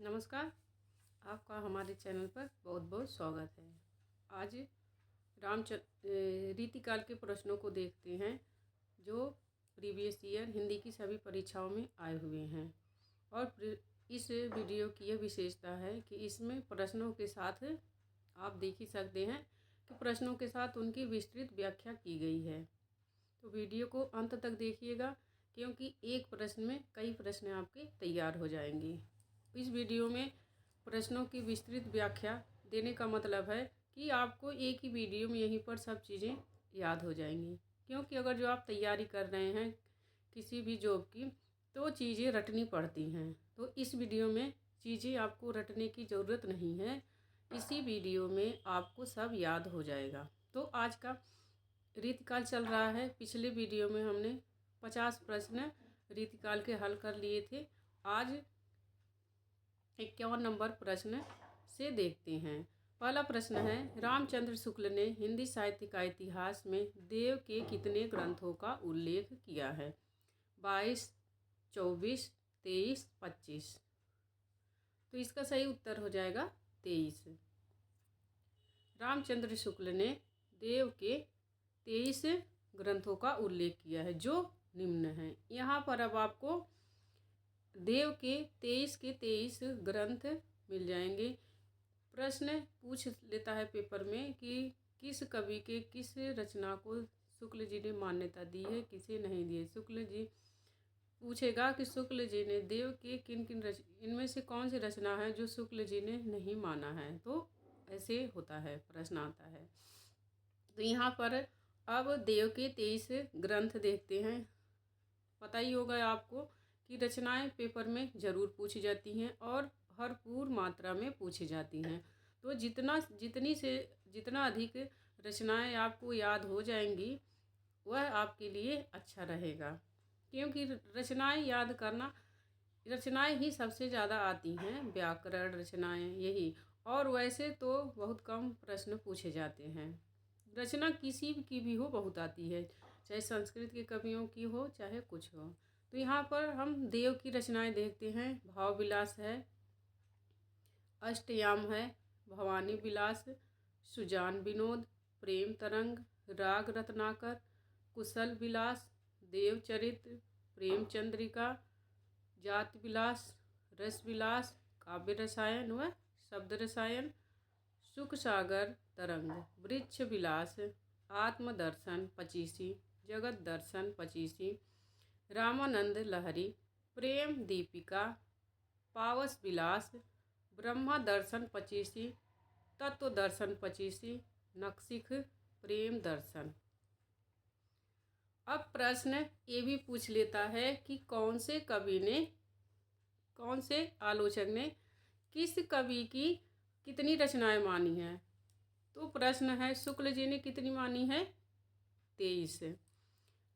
नमस्कार। आपका हमारे चैनल पर बहुत बहुत स्वागत है। आज रीतिकाल के प्रश्नों को देखते हैं जो प्रीवियस ईयर हिंदी की सभी परीक्षाओं में आए हुए हैं। और इस वीडियो की यह विशेषता है कि इसमें प्रश्नों के साथ आप देख ही सकते हैं कि प्रश्नों के साथ उनकी विस्तृत व्याख्या की गई है। तो वीडियो को अंत तक देखिएगा, क्योंकि एक प्रश्न में कई प्रश्न आपके तैयार हो जाएंगे। इस वीडियो में प्रश्नों की विस्तृत व्याख्या देने का मतलब है कि आपको एक ही वीडियो में यहीं पर सब चीज़ें याद हो जाएंगी। क्योंकि अगर जो आप तैयारी कर रहे हैं किसी भी जॉब की, तो चीज़ें रटनी पड़ती हैं। तो इस वीडियो में चीज़ें आपको रटने की ज़रूरत नहीं है, इसी वीडियो में आपको सब याद हो जाएगा। तो आज का रीतिकाल चल रहा है। पिछले वीडियो में हमने 50 प्रश्न रीतिकाल के हल कर लिए थे। आज 51 नंबर प्रश्न से देखते हैं। पहला प्रश्न है, रामचंद्र शुक्ल ने हिंदी साहित्य का इतिहास में देव के कितने ग्रंथों का उल्लेख किया है? 22, 24, 23, 25। तो इसका सही उत्तर हो जाएगा 23। रामचंद्र शुक्ल ने देव के 23 ग्रंथों का उल्लेख किया है, जो निम्न है। यहाँ पर अब आपको देव के 23 ग्रंथ मिल जाएंगे। प्रश्न पूछ लेता है पेपर में कि किस कवि के किस रचना को शुक्ल जी ने मान्यता दी है, किसे नहीं दी है। शुक्ल जी पूछेगा कि शुक्ल जी ने देव के किन किन इनमें से कौन सी रचना है जो शुक्ल जी ने नहीं माना है। तो ऐसे होता है, प्रश्न आता है। तो यहाँ पर अब देव के 23 ग्रंथ देखते हैं। पता ही होगा आपको कि रचनाएं पेपर में ज़रूर पूछी जाती हैं और भरपूर मात्रा में पूछी जाती हैं। तो जितना अधिक रचनाएं आपको याद हो जाएंगी, वह आपके लिए अच्छा रहेगा। क्योंकि रचनाएं ही सबसे ज़्यादा आती हैं, व्याकरण रचनाएं यही। और वैसे तो बहुत कम प्रश्न पूछे जाते हैं। रचना किसी की भी हो बहुत आती है, चाहे संस्कृत के कवियों की हो चाहे कुछ हो। तो यहाँ पर हम देव की रचनाएं देखते हैं। भाव विलास है, अष्टयाम है, भवानी विलास, सुजान विनोद, प्रेम तरंग, राग रत्नाकर, कुशल विलास, देवचरित्र, प्रेम चंद्रिका, जात विलास, रस विलास, काव्य रसायन व शब्द रसायन, सुख सागर तरंग, वृक्ष विलास, आत्मदर्शन 25, जगत दर्शन 25, रामानंद लहरी, प्रेम दीपिका, पावस विलास, ब्रह्मा दर्शन 25, तत्व दर्शन 25, नक्सिख, प्रेम दर्शन। अब प्रश्न ये भी पूछ लेता है कि कौन से आलोचक ने किस कवि की कितनी रचनाएं मानी हैं। तो प्रश्न है, शुक्ल जी ने कितनी मानी है? 23।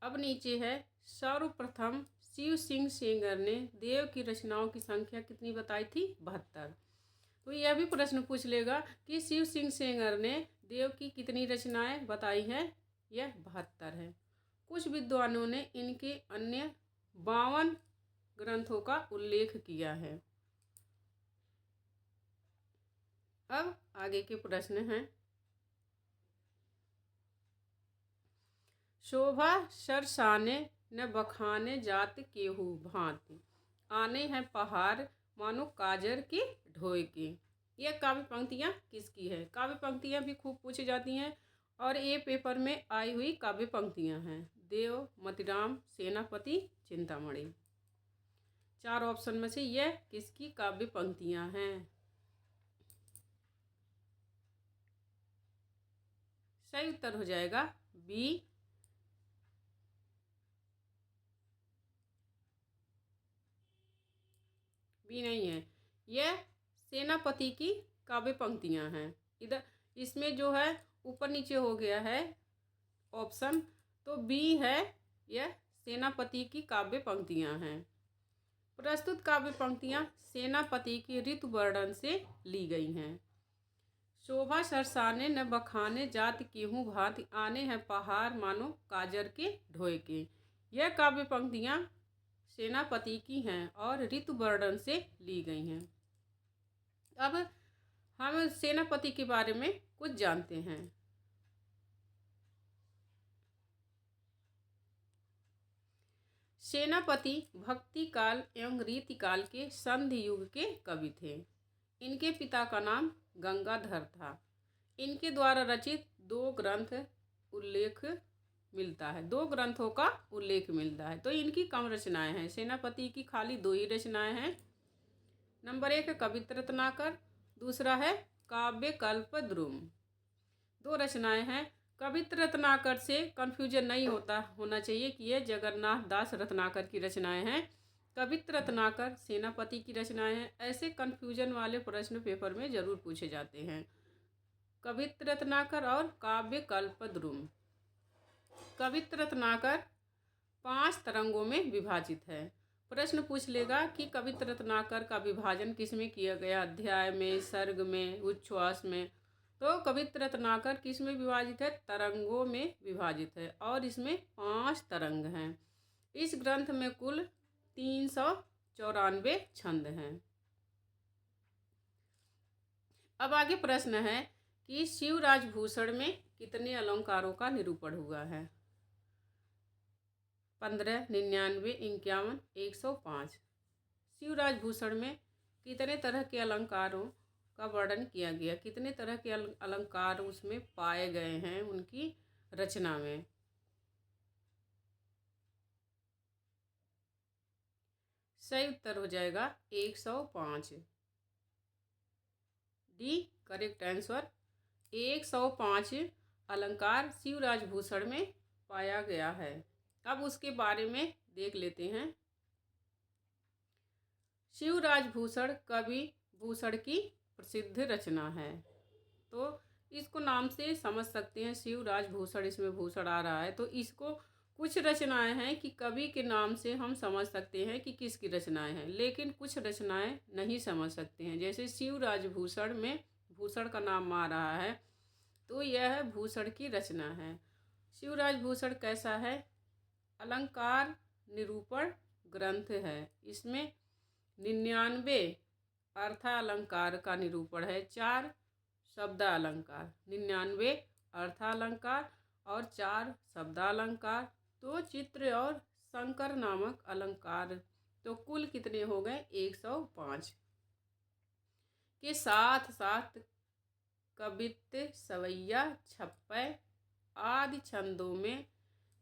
अब नीचे है, सर्वप्रथम शिव सिंह सेंगर ने देव की रचनाओं की संख्या कितनी बताई थी? 72। तो यह भी प्रश्न पूछ लेगा कि शिव सिंह सेंगर ने देव की कितनी रचनाएं बताई है? यह 72 है। कुछ विद्वानों ने इनके अन्य 52 ग्रंथों का उल्लेख किया है। अब आगे के प्रश्न हैं। शोभा सरसाने न बखाने जात केहू भांति, आने हैं पहाड़ मानो काजर के ढोए के। यह काव्य पंक्तियाँ किसकी है? काव्य पंक्तियाँ भी खूब पूछी जाती हैं और ये पेपर में आई हुई काव्य पंक्तियाँ हैं। देव, मतिराम, सेनापति, चिंतामणि। 4 ऑप्शन में से यह किसकी काव्य पंक्तियाँ हैं? सही उत्तर हो जाएगा बी, नहीं है। यह सेनापति की काव्य पंक्तियाँ हैं। इधर इसमें जो है ऊपर नीचे हो गया है ऑप्शन, तो बी है, यह सेनापति की काव्य पंक्तियाँ हैं। प्रस्तुत काव्य पंक्तियाँ सेनापति के ऋतु वर्णन से ली गई हैं। शोभा सरसाने न बखाने जात केहू भांति, आने हैं पहाड़ मानो काजर के ढोए के। यह काव्य पंक्तियाँ सेनापति की हैं और ऋतु वर्णन से ली गई हैं। अब हम सेनापति के बारे में कुछ जानते हैं। सेनापति भक्ति काल एवं रीतिकाल के संधि युग के कवि थे। इनके पिता का नाम गंगाधर था। इनके द्वारा रचित दो ग्रंथों का उल्लेख मिलता है। तो इनकी कम रचनाएं हैं। सेनापति की खाली 2 ही रचनाएं हैं। नंबर 1 कवित्र रत्नाकर, दूसरा है काव्य कल्पद्रुम। 2 रचनाएं हैं। कवित्र रत्नाकर से कन्फ्यूजन नहीं होना चाहिए कि ये जगन्नाथ दास रत्नाकर की रचनाएं हैं। कवित्र रत्नाकर सेनापति की रचनाएं हैं। ऐसे कन्फ्यूजन वाले प्रश्न पेपर में जरूर पूछे जाते हैं। कवित्र रत्नाकर और काव्य कल्पद्रुम। कवित्र रत्नाकर 5 तरंगों में विभाजित है। प्रश्न पूछ लेगा कि कवित्र रत्नाकर का विभाजन किसमें किया गया, अध्याय में, सर्ग में, उच्छ्वास में। तो कवित्र रत्नाकर किस में विभाजित है? तरंगों में विभाजित है और इसमें 5 तरंग हैं। इस ग्रंथ में कुल 394 छंद हैं। अब आगे प्रश्न है कि शिवराजभूषण में कितने अलंकारों का निरूपण हुआ है? 15, 99, 51, 105। शिवराजभूषण में कितने तरह के अलंकारों का वर्णन किया गया, कितने तरह के अलंकार उसमें पाए गए हैं उनकी रचना में? सही उत्तर हो जाएगा 105। D correct answer. 105 अलंकार शिवराजभूषण में पाया गया है। अब उसके बारे में देख लेते हैं। शिवराजभूषण कवि भूषण की प्रसिद्ध रचना है। तो इसको नाम से समझ सकते हैं, शिवराजभूषण, इसमें भूषण आ रहा है तो इसको कुछ रचनाएं हैं कि कवि के नाम से हम समझ सकते हैं कि किसकी रचनाएं हैं, लेकिन कुछ रचनाएं नहीं समझ सकते हैं। जैसे शिवराजभूषण में भूषण का नाम आ रहा है तो यह भूषण की रचना है। शिवराजभूषण कैसा है? अलंकार निरूपण ग्रंथ है। इसमें 99 अर्थालंकार का निरूपण है, 4 शब्दालंकार, 99 अर्थालंकार और 4 शब्दालंकार, 2 चित्र और संकर नामक अलंकार। तो कुल कितने हो गए? 105 के साथ साथ कवित्त, सवैया, छप्पय आदि छंदों में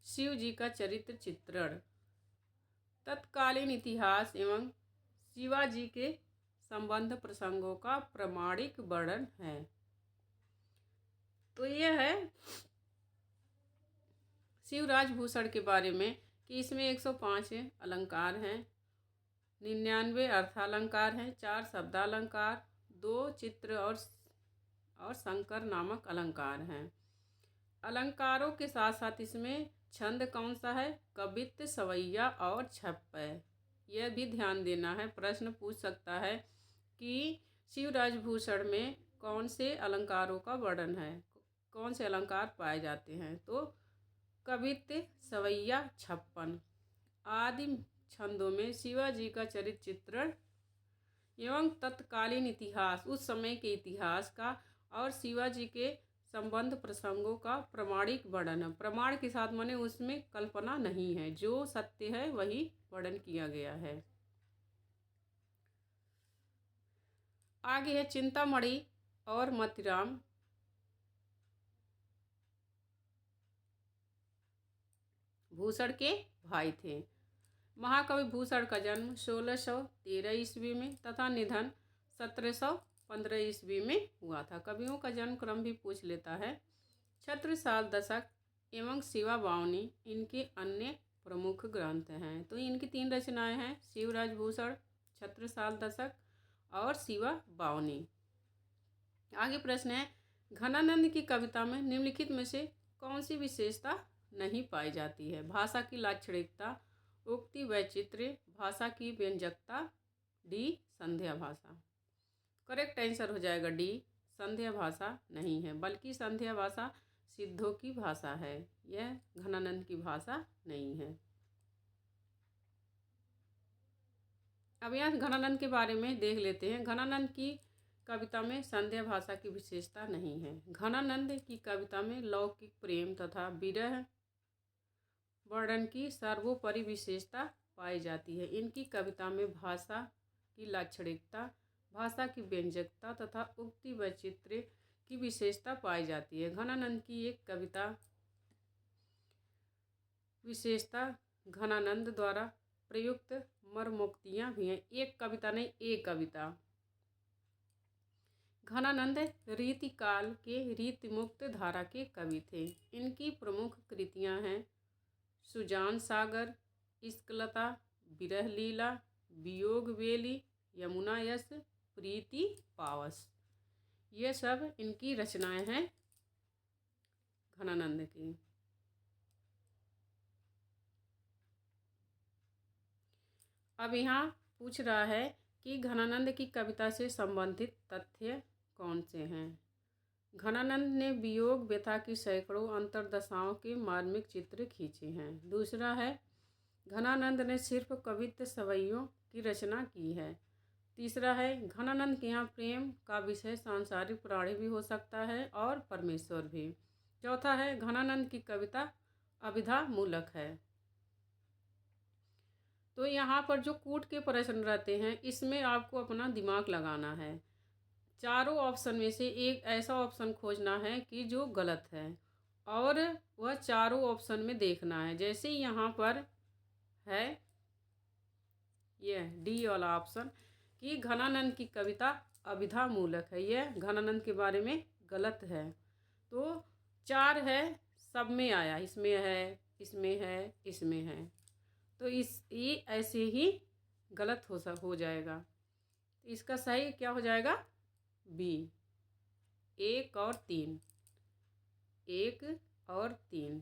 शिव जी का चरित्र चित्रण, तत्कालीन इतिहास एवं शिवाजी के संबंध प्रसंगों का प्रामाणिक वर्णन है। तो यह है शिवराजभूषण के बारे में कि इसमें 105 अलंकार हैं, 99 अर्थालंकार हैं, 4 शब्दालंकार, 2 चित्र और संकर नामक अलंकार हैं। अलंकारों के साथ साथ इसमें छंद कौन सा है? कवित्त, सवैया और छप्पय। यह भी ध्यान देना है, प्रश्न पूछ सकता है कि शिवराजभूषण में कौन से अलंकारों का वर्णन है, कौन से अलंकार पाए जाते हैं। तो कवित्त, सवैया, 56 आदि छंदों में शिवाजी का चरित्र चित्रण एवं तत्कालीन इतिहास, उस समय के इतिहास का और शिवाजी के संबंध प्रसंगों का प्रामाणिक वर्णन है। प्रमाण के साथ माने उसमें कल्पना नहीं है, जो सत्य है वही वर्णन किया गया है। आगे है चिंतामणि और मतिराम। भूषण के भाई थे। महाकवि भूषण का जन्म 1613 ईस्वी में तथा निधन 1715 ईस्वी में हुआ था। कवियों का जन्म क्रम भी पूछ लेता है। छत्रसाल दशक एवं शिवा बावनी इनके अन्य प्रमुख ग्रंथ हैं। तो इनकी 3 रचनाएं हैं, शिवराजभूषण, छत्रसाल दशक और शिवा बावनी। आगे प्रश्न है, घनानंद की कविता में निम्नलिखित में से कौन सी विशेषता नहीं पाई जाती है? भाषा की लाक्षणिकता, उक्ति वैचित्र्य, भाषा की व्यंजकता, डी संध्या भाषा। करेक्ट आंसर हो जाएगा डी संध्या भाषा नहीं है, बल्कि संध्या भाषा सिद्धों की भाषा है, यह घनानंद की भाषा नहीं है। अब यहाँ घनानंद के बारे में देख लेते हैं। घनानंद की कविता में संध्या भाषा की विशेषता नहीं है। घनानंद की कविता में लौकिक प्रेम तथा विरह वर्णन की सर्वोपरि विशेषता पाई जाती है। इनकी कविता में भाषा की लाक्षणिकता, भाषा की व्यंजकता तथा उक्ति वैचित्र्य की विशेषता पाई जाती है। घनानंद की एक कविता विशेषता घनानंद द्वारा प्रयुक्त मर्मोक्तियाँ भी हैं। एक कविता नहीं, एक कविता। घनानंद रीतिकाल के रीतिमुक्त धारा के कवि थे। इनकी प्रमुख कृतियाँ हैं सुजान सागर, इश्कलता, विरह लीला, वियोग वेली, यमुना यस, प्रीति पावस। ये सब इनकी रचनाएं हैं घनानंद की। अब यहाँ पूछ रहा है कि घनानंद की कविता से संबंधित तथ्य कौन से हैं। घनानंद ने वियोग व्यथा की सैकड़ों अंतर्दशाओं के मार्मिक चित्र खींचे हैं। दूसरा है, घनानंद ने सिर्फ कवित्व सवैयों की रचना की है। तीसरा है, घनानंद के यहाँ प्रेम का विषय सांसारिक प्राणी भी हो सकता है और परमेश्वर भी। चौथा है, घनानंद की कविता अभिधा मूलक है। तो यहाँ पर जो कूट के प्रश्न रहते हैं, इसमें आपको अपना दिमाग लगाना है। चारों ऑप्शन में से एक ऐसा ऑप्शन खोजना है कि जो गलत है, और वह चारों ऑप्शन में देखना है। जैसे यहाँ पर है यह डी वाला ऑप्शन कि घनानंद की कविता अभिधा मूलक है, यह घनानंद के बारे में गलत है। तो 4 है, सब में आया, इसमें है, इसमें है, इसमें है, तो ये ऐसे ही गलत हो जाएगा। इसका सही क्या हो जाएगा? बी, 1 और 3, 1 और 3।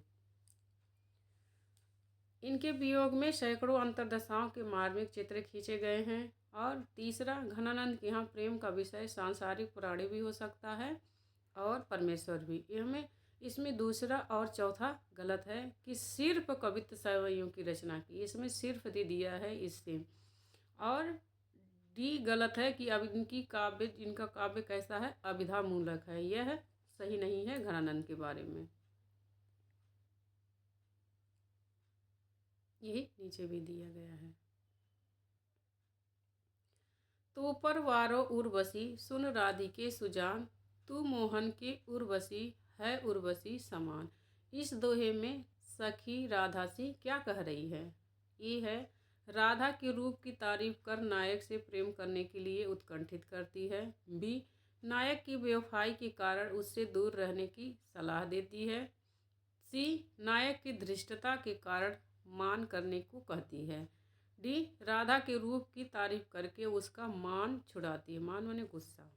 इनके वियोग में सैकड़ों अंतर्दशाओं के मार्मिक चित्र खींचे गए हैं। और तीसरा, घनानंद के यहाँ प्रेम का विषय सांसारिक प्राणी भी हो सकता है और परमेश्वर भी। इसमें दूसरा और चौथा गलत है कि सिर्फ कवित्व सवैयों की रचना की, इसमें सिर्फ दे दिया है इससे। और डी गलत है कि अब इनका काव्य कैसा है, अभिधा मूलक है, यह सही नहीं है घनानंद के बारे में। यही नीचे भी दिया गया है। तो पर वारो उर्वशी सुन राधिके सुजान, तू मोहन के उर्वशी है उर्वशी समान। इस दोहे में सखी राधा से क्या कह रही है? ये है, राधा के रूप की तारीफ कर नायक से प्रेम करने के लिए उत्कंठित करती है। बी, नायक की बेवफाई के कारण उससे दूर रहने की सलाह देती है। सी, नायक की धृष्टता के कारण मान करने को कहती है। डी, राधा के रूप की तारीफ करके उसका मान छुड़ाती है। मान माने गुस्सा।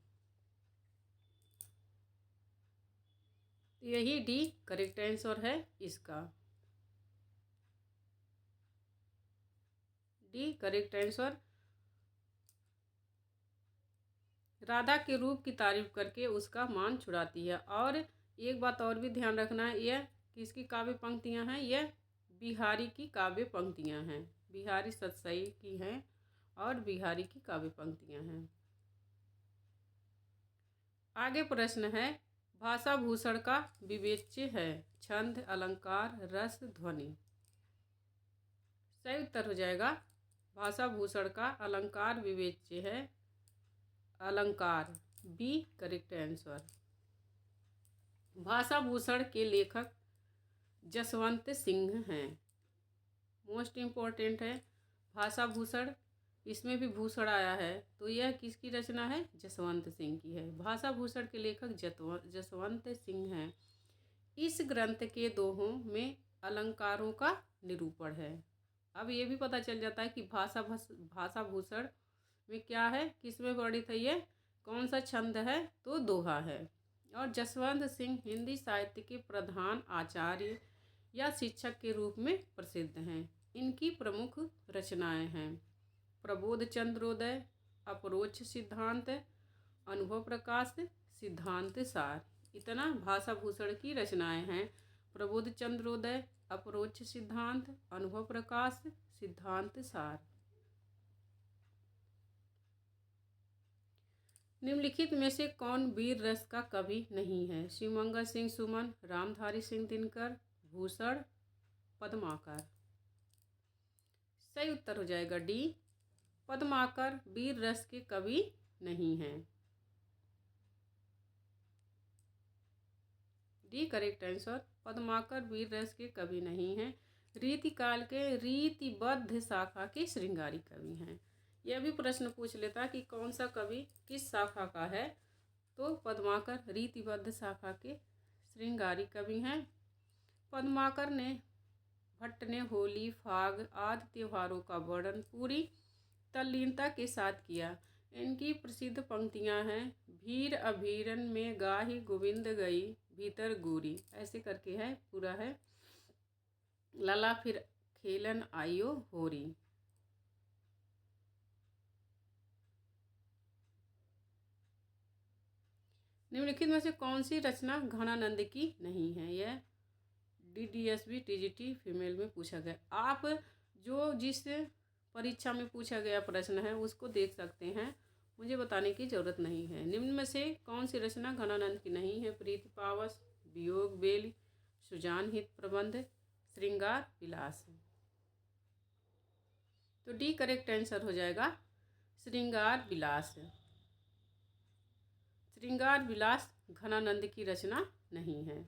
यही डी करेक्ट आंसर है इसका। D correct answer. राधा के रूप की तारीफ करके उसका मान छुड़ाती है। और एक बात और भी ध्यान रखना है, यह किसकी काव्य पंक्तियां हैं? यह बिहारी की काव्य पंक्तियां हैं, बिहारी सतसई की हैं और बिहारी की काव्य पंक्तियां हैं। आगे प्रश्न है, भाषा भूषण का विवेच्य है छंद, अलंकार, रस, ध्वनि। सही उत्तर हो जाएगा, भाषा भूषण का अलंकार विवेच्य है, अलंकार। B correct answer. भाषा भूषण के लेखक जसवंत सिंह हैं। मोस्ट इम्पोर्टेंट है भाषा भूषण, इसमें भी भूषण आया है, तो यह किसकी रचना है? जसवंत सिंह की है। भाषा भूषण के लेखक जसवंत सिंह हैं। इस ग्रंथ के दोहों में अलंकारों का निरूपण है। अब ये भी पता चल जाता है कि भाषा भूषण में क्या है, किस में वर्णित है, ये कौन सा छंद है? तो दोहा है। और जसवंत सिंह हिंदी साहित्य के प्रधान आचार्य या शिक्षक के रूप में प्रसिद्ध हैं। इनकी प्रमुख रचनाएं हैं प्रबोध चंद्रोदय, अपरोक्ष सिद्धांत, अनुभव प्रकाश, सिद्धांत सार। इतना भाषा भूषण की रचनाएं हैं। प्रबोध चंद्रोदय, अपरोक्ष सिद्धांत, अनुभव प्रकाश, सिद्धांत सार। निम्नलिखित में से कौन वीर रस का कवि नहीं है? शिवमंगल सिंह सुमन, रामधारी सिंह दिनकर, भूषण, पद्माकर। सही उत्तर हो जाएगा डी, पद्माकर वीर रस के कवि नहीं हैं। डी करेक्ट आंसर, पद्माकर वीर रस के कवि नहीं हैं। रीतिकाल के रीतिबद्ध शाखा के श्रृंगारी कवि हैं। यह भी प्रश्न पूछ लेता कि कौन सा कवि किस शाखा का है, तो पद्माकर रीतिबद्ध शाखा के श्रृंगारी कवि हैं। पद्माकर ने भट्ट ने होली, फाग आदि त्योहारों का वर्णन पूरी तल्लीनता के साथ किया। इनकी प्रसिद्ध पंक्तियां हैं, भीर अभीरन में गाही गोविंद गई भीतर गोरी, ऐसे करके है पूरा है। लला फिर खेलन आइयो होरी। निम्नलिखित में से कौन सी रचना घनानंद की नहीं है? यह DDSB TGT फीमेल में पूछा गया। आप जो जिस परीक्षा में पूछा गया प्रश्न है उसको देख सकते हैं, मुझे बताने की जरूरत नहीं है। निम्न में से कौन सी रचना घनानंद की नहीं है? प्रीति पावस, वियोग बेली, सुजान हित प्रबंध, श्रृंगार विलास। तो डी करेक्ट आंसर हो जाएगा श्रृंगार विलास। श्रृंगार विलास घनानंद की रचना नहीं है।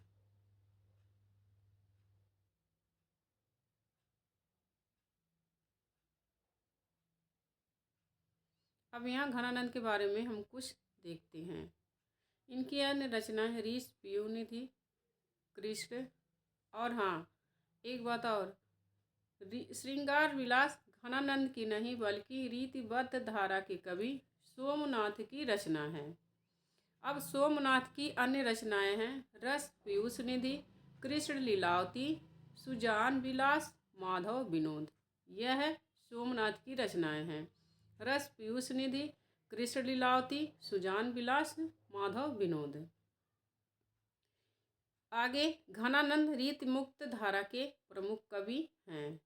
अब यहाँ घनानंद के बारे में हम कुछ देखते हैं। इनकी अन्य रचनाएं रीस, पीयूनिधि, कृष्ण और हाँ एक बात और, श्रृंगार विलास घनानंद की नहीं बल्कि रीतिबद्ध धारा के कवि सोमनाथ की रचना है। अब सोमनाथ की अन्य रचनाएं हैं रस पीयूष निधि, कृष्ण लीलावती, सुजान विलास, माधव विनोद। यह सोमनाथ की रचनाएं हैं, रस पीयूष निधि, कृष्ण लीलावती, सुजान विलास, माधव विनोद। आगे घनानंद रीति मुक्त धारा के प्रमुख कवि हैं।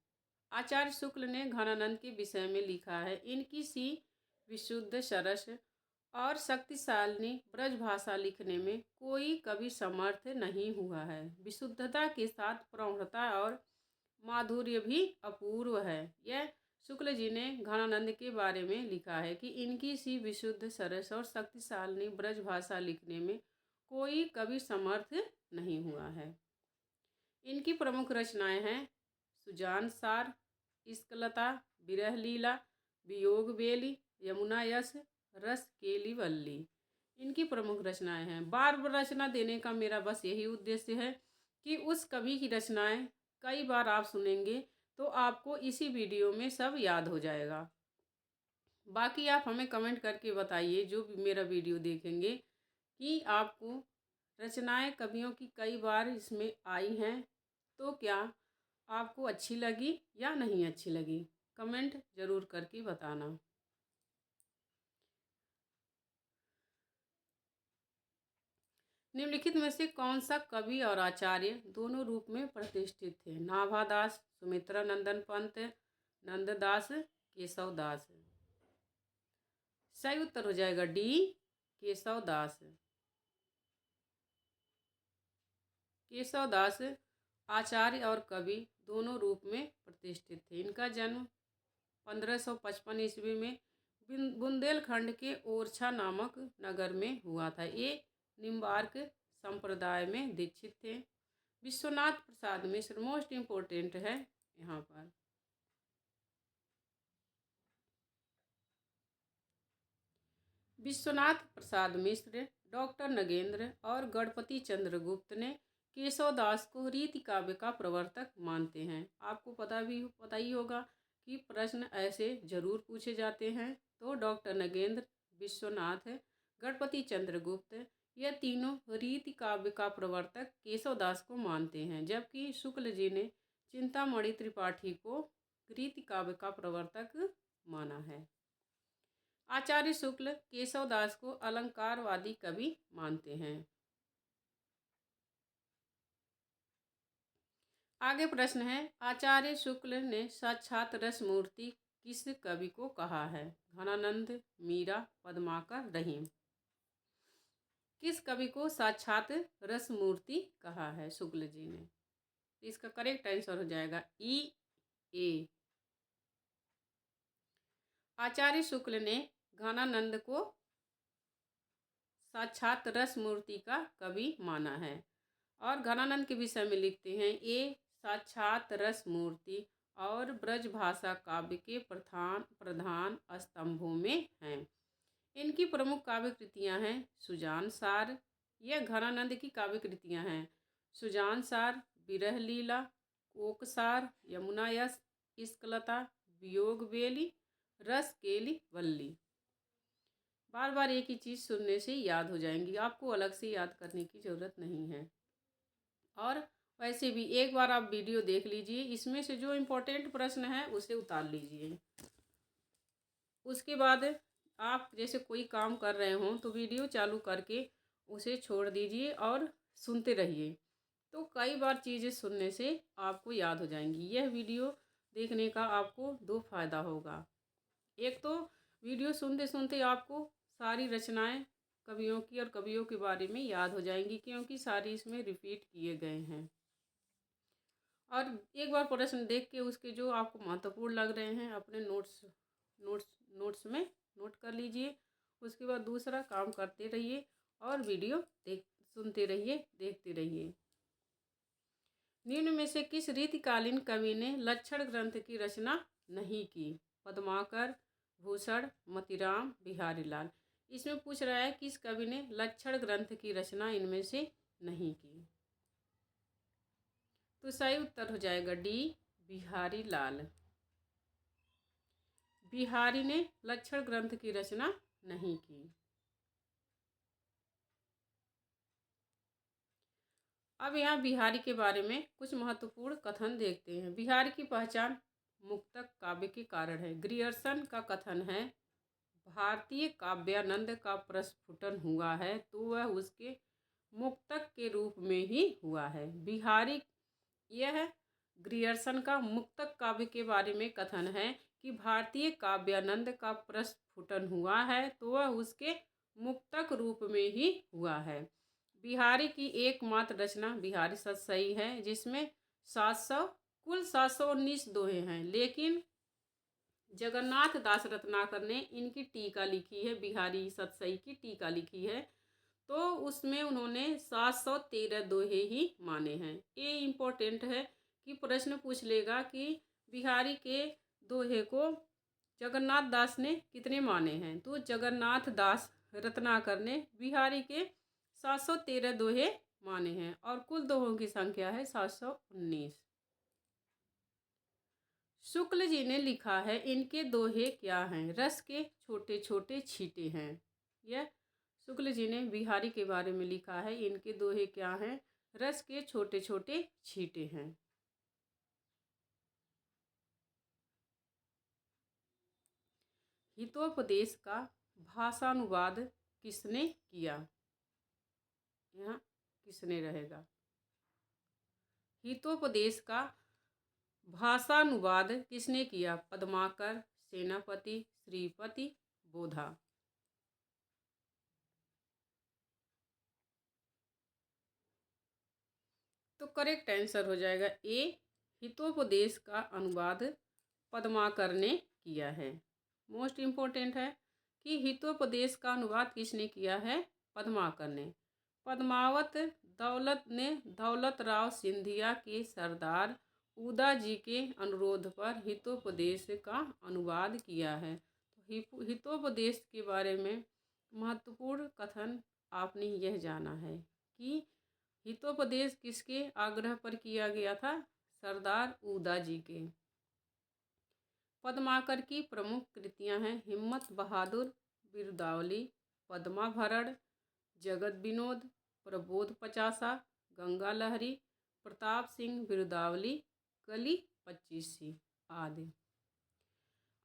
आचार्य शुक्ल ने घनानंद के विषय में लिखा है, इनकी सी विशुद्ध सरस और शक्तिशाली ब्रज भाषा लिखने में कोई कवि समर्थ नहीं हुआ है। विशुद्धता के साथ प्रौढ़ता और माधुर्य भी अपूर्व है। यह शुक्ल जी ने घनानंद के बारे में लिखा है कि इनकी सी विशुद्ध सरस और शक्तिशाली ब्रज भाषा लिखने में कोई कवि समर्थ नहीं हुआ है। इनकी प्रमुख रचनाएं हैं सुजान सार, इश्कलता, विरह लीला, वियोग बेली, यमुना यश, रस केली वल्ली। इनकी प्रमुख रचनाएं हैं। बार बार रचना देने का मेरा बस यही उद्देश्य है कि उस कवि की रचनाएं कई बार आप सुनेंगे तो आपको इसी वीडियो में सब याद हो जाएगा। बाकी आप हमें कमेंट करके बताइए जो भी मेरा वीडियो देखेंगे कि आपको रचनाएं कवियों की कई बार इसमें आई हैं तो क्या आपको अच्छी लगी या नहीं अच्छी लगी, कमेंट ज़रूर करके बताना। निम्नलिखित में से कौन सा कवि और आचार्य दोनों रूप में प्रतिष्ठित थे? नाभादास, सुमित्रा नंदन पंत, नंददास, केशवदास। सही उत्तर हो जाएगा डी, केशवदास। केशवदास आचार्य और कवि दोनों रूप में प्रतिष्ठित थे। इनका जन्म 1555 ईस्वी में बुंदेलखंड के ओरछा नामक नगर में हुआ था। ये निम्बार्क संप्रदाय में दीक्षित थे। विश्वनाथ प्रसाद मिश्र मोस्ट इम्पोर्टेंट है यहाँ पर। विश्वनाथ प्रसाद मिश्र, डॉक्टर नगेंद्र और गणपति चंद्रगुप्त ने केशवदास को रीति काव्य का प्रवर्तक मानते हैं। आपको पता ही होगा कि प्रश्न ऐसे जरूर पूछे जाते हैं। तो डॉक्टर नगेंद्र, विश्वनाथ, गणपति चंद्रगुप्त यह तीनों रीति काव्य का प्रवर्तक केशवदास को मानते हैं, जबकि शुक्ल जी ने चिंतामणि त्रिपाठी को रीति काव्य का प्रवर्तक माना है। आचार्य शुक्ल केशवदास को अलंकारवादी कवि मानते हैं। आगे प्रश्न है, आचार्य शुक्ल ने साक्षात रसमूर्ति किस कवि को कहा है? घनानंद, मीरा, पद्माकर, रहीम। किस कवि को साक्षात रसमूर्ति कहा है? शुक्ल जी ने। इसका करेक्ट आंसर हो जाएगा ए। आचार्य शुक्ल ने घनानंद को साक्षात रसमूर्ति का कवि माना है और घनानंद के विषय में लिखते हैं ये साक्षात रसमूर्ति और ब्रजभाषा काव्य के प्रधान स्तंभों में हैं। इनकी प्रमुख काव्य कृतियाँ हैं सुजान सार। यह घनानंद की काव्य कृतियाँ हैं सुजान सार, विरह लीला, कोकसार, यमुना यस, इश्कलता, वियोग बेली, रस केली वल्ली। बार बार एक ही चीज़ सुनने से याद हो जाएंगी, आपको अलग से याद करने की ज़रूरत नहीं है। और वैसे भी एक बार आप वीडियो देख लीजिए, इसमें से जो इम्पोर्टेंट प्रश्न है उसे उतार लीजिए। उसके बाद आप जैसे कोई काम कर रहे हों तो वीडियो चालू करके उसे छोड़ दीजिए और सुनते रहिए, तो कई बार चीज़ें सुनने से आपको याद हो जाएंगी। यह वीडियो देखने का आपको दो फायदा होगा। एक तो वीडियो सुनते सुनते आपको सारी रचनाएं कवियों की और कवियों के बारे में याद हो जाएंगी, क्योंकि सारी इसमें रिपीट किए गए हैं। और एक बार प्रश्न देख के उसके जो आपको महत्वपूर्ण लग रहे हैं अपने नोट्स में नोट कर लीजिए। उसके बाद दूसरा काम करते रहिए और वीडियो सुनते रहिए, देखते रहिए। निम्न में से किस रीतिकालीन कवि ने लक्षण ग्रंथ की रचना नहीं की? पद्माकर, भूषण, मोतीराम, बिहारी लाल। इसमें पूछ रहा है किस कवि ने लक्षण ग्रंथ की रचना इनमें से नहीं की। तो सही उत्तर हो जाएगा डी, बिहारी लाल। बिहारी ने लक्षण ग्रंथ की रचना नहीं की। अब यहाँ बिहारी के बारे में कुछ महत्वपूर्ण कथन देखते हैं। बिहारी की पहचान मुक्तक काव्य के कारण है। ग्रियर्सन का कथन है भारतीय काव्यानंद का प्रस्फुटन हुआ है तो वह उसके मुक्तक के रूप में ही हुआ है। बिहारी यह ग्रियर्सन का मुक्तक काव्य के बारे में कथन है कि भारतीय काव्यानंद का प्रस्फुटन हुआ है तो वह उसके मुक्तक रूप में ही हुआ है। बिहारी की एकमात्र रचना बिहारी सतसई है, जिसमें 719 दोहे हैं, लेकिन जगन्नाथ दास रत्नाकर ने इनकी टीका लिखी है, बिहारी सतसई की टीका लिखी है, तो उसमें उन्होंने 713 दोहे ही माने हैं। ये इम्पोर्टेंट है कि प्रश्न पूछ लेगा कि बिहारी के दोहे को जगन्नाथ दास ने कितने माने हैं, तो जगन्नाथ दास रत्नाकर ने बिहारी के 713 दोहे माने हैं और कुल दोहों की संख्या है 719। शुक्ल जी ने लिखा है इनके दोहे क्या हैं? रस के छोटे छोटे छींटे हैं। यह शुक्ल जी ने बिहारी के बारे में लिखा है इनके दोहे क्या हैं? रस के छोटे छोटे छींटे हैं। हितोपदेश का भाषानुवाद किसने किया? यहाँ किसने रहेगा? हितोपदेश का भाषानुवाद किसने किया? पद्माकर, सेनापति, श्रीपति, बोधा। तो करेक्ट आंसर हो जाएगा ए, हितोपदेश का अनुवाद पद्माकर ने किया है। मोस्ट इम्पोर्टेंट है कि हितोपदेश का अनुवाद किसने किया है? पद्माकर ने। पद्मावत दौलत ने दौलत राव सिंधिया के सरदार उदा जी के अनुरोध पर हितोपदेश का अनुवाद किया है। तो हितोपदेश के बारे में महत्वपूर्ण कथन आपने यह जाना है कि हितोपदेश किसके आग्रह पर किया गया था? सरदार उदा जी के। पद्माकर की प्रमुख कृतियां हैं हिम्मत बहादुर, बिरुदावली, पद्माभरण, जगत विनोद, प्रबोध पचासा, गंगा लहरी, प्रताप सिंह बिरुदावली, कली 25 आदि।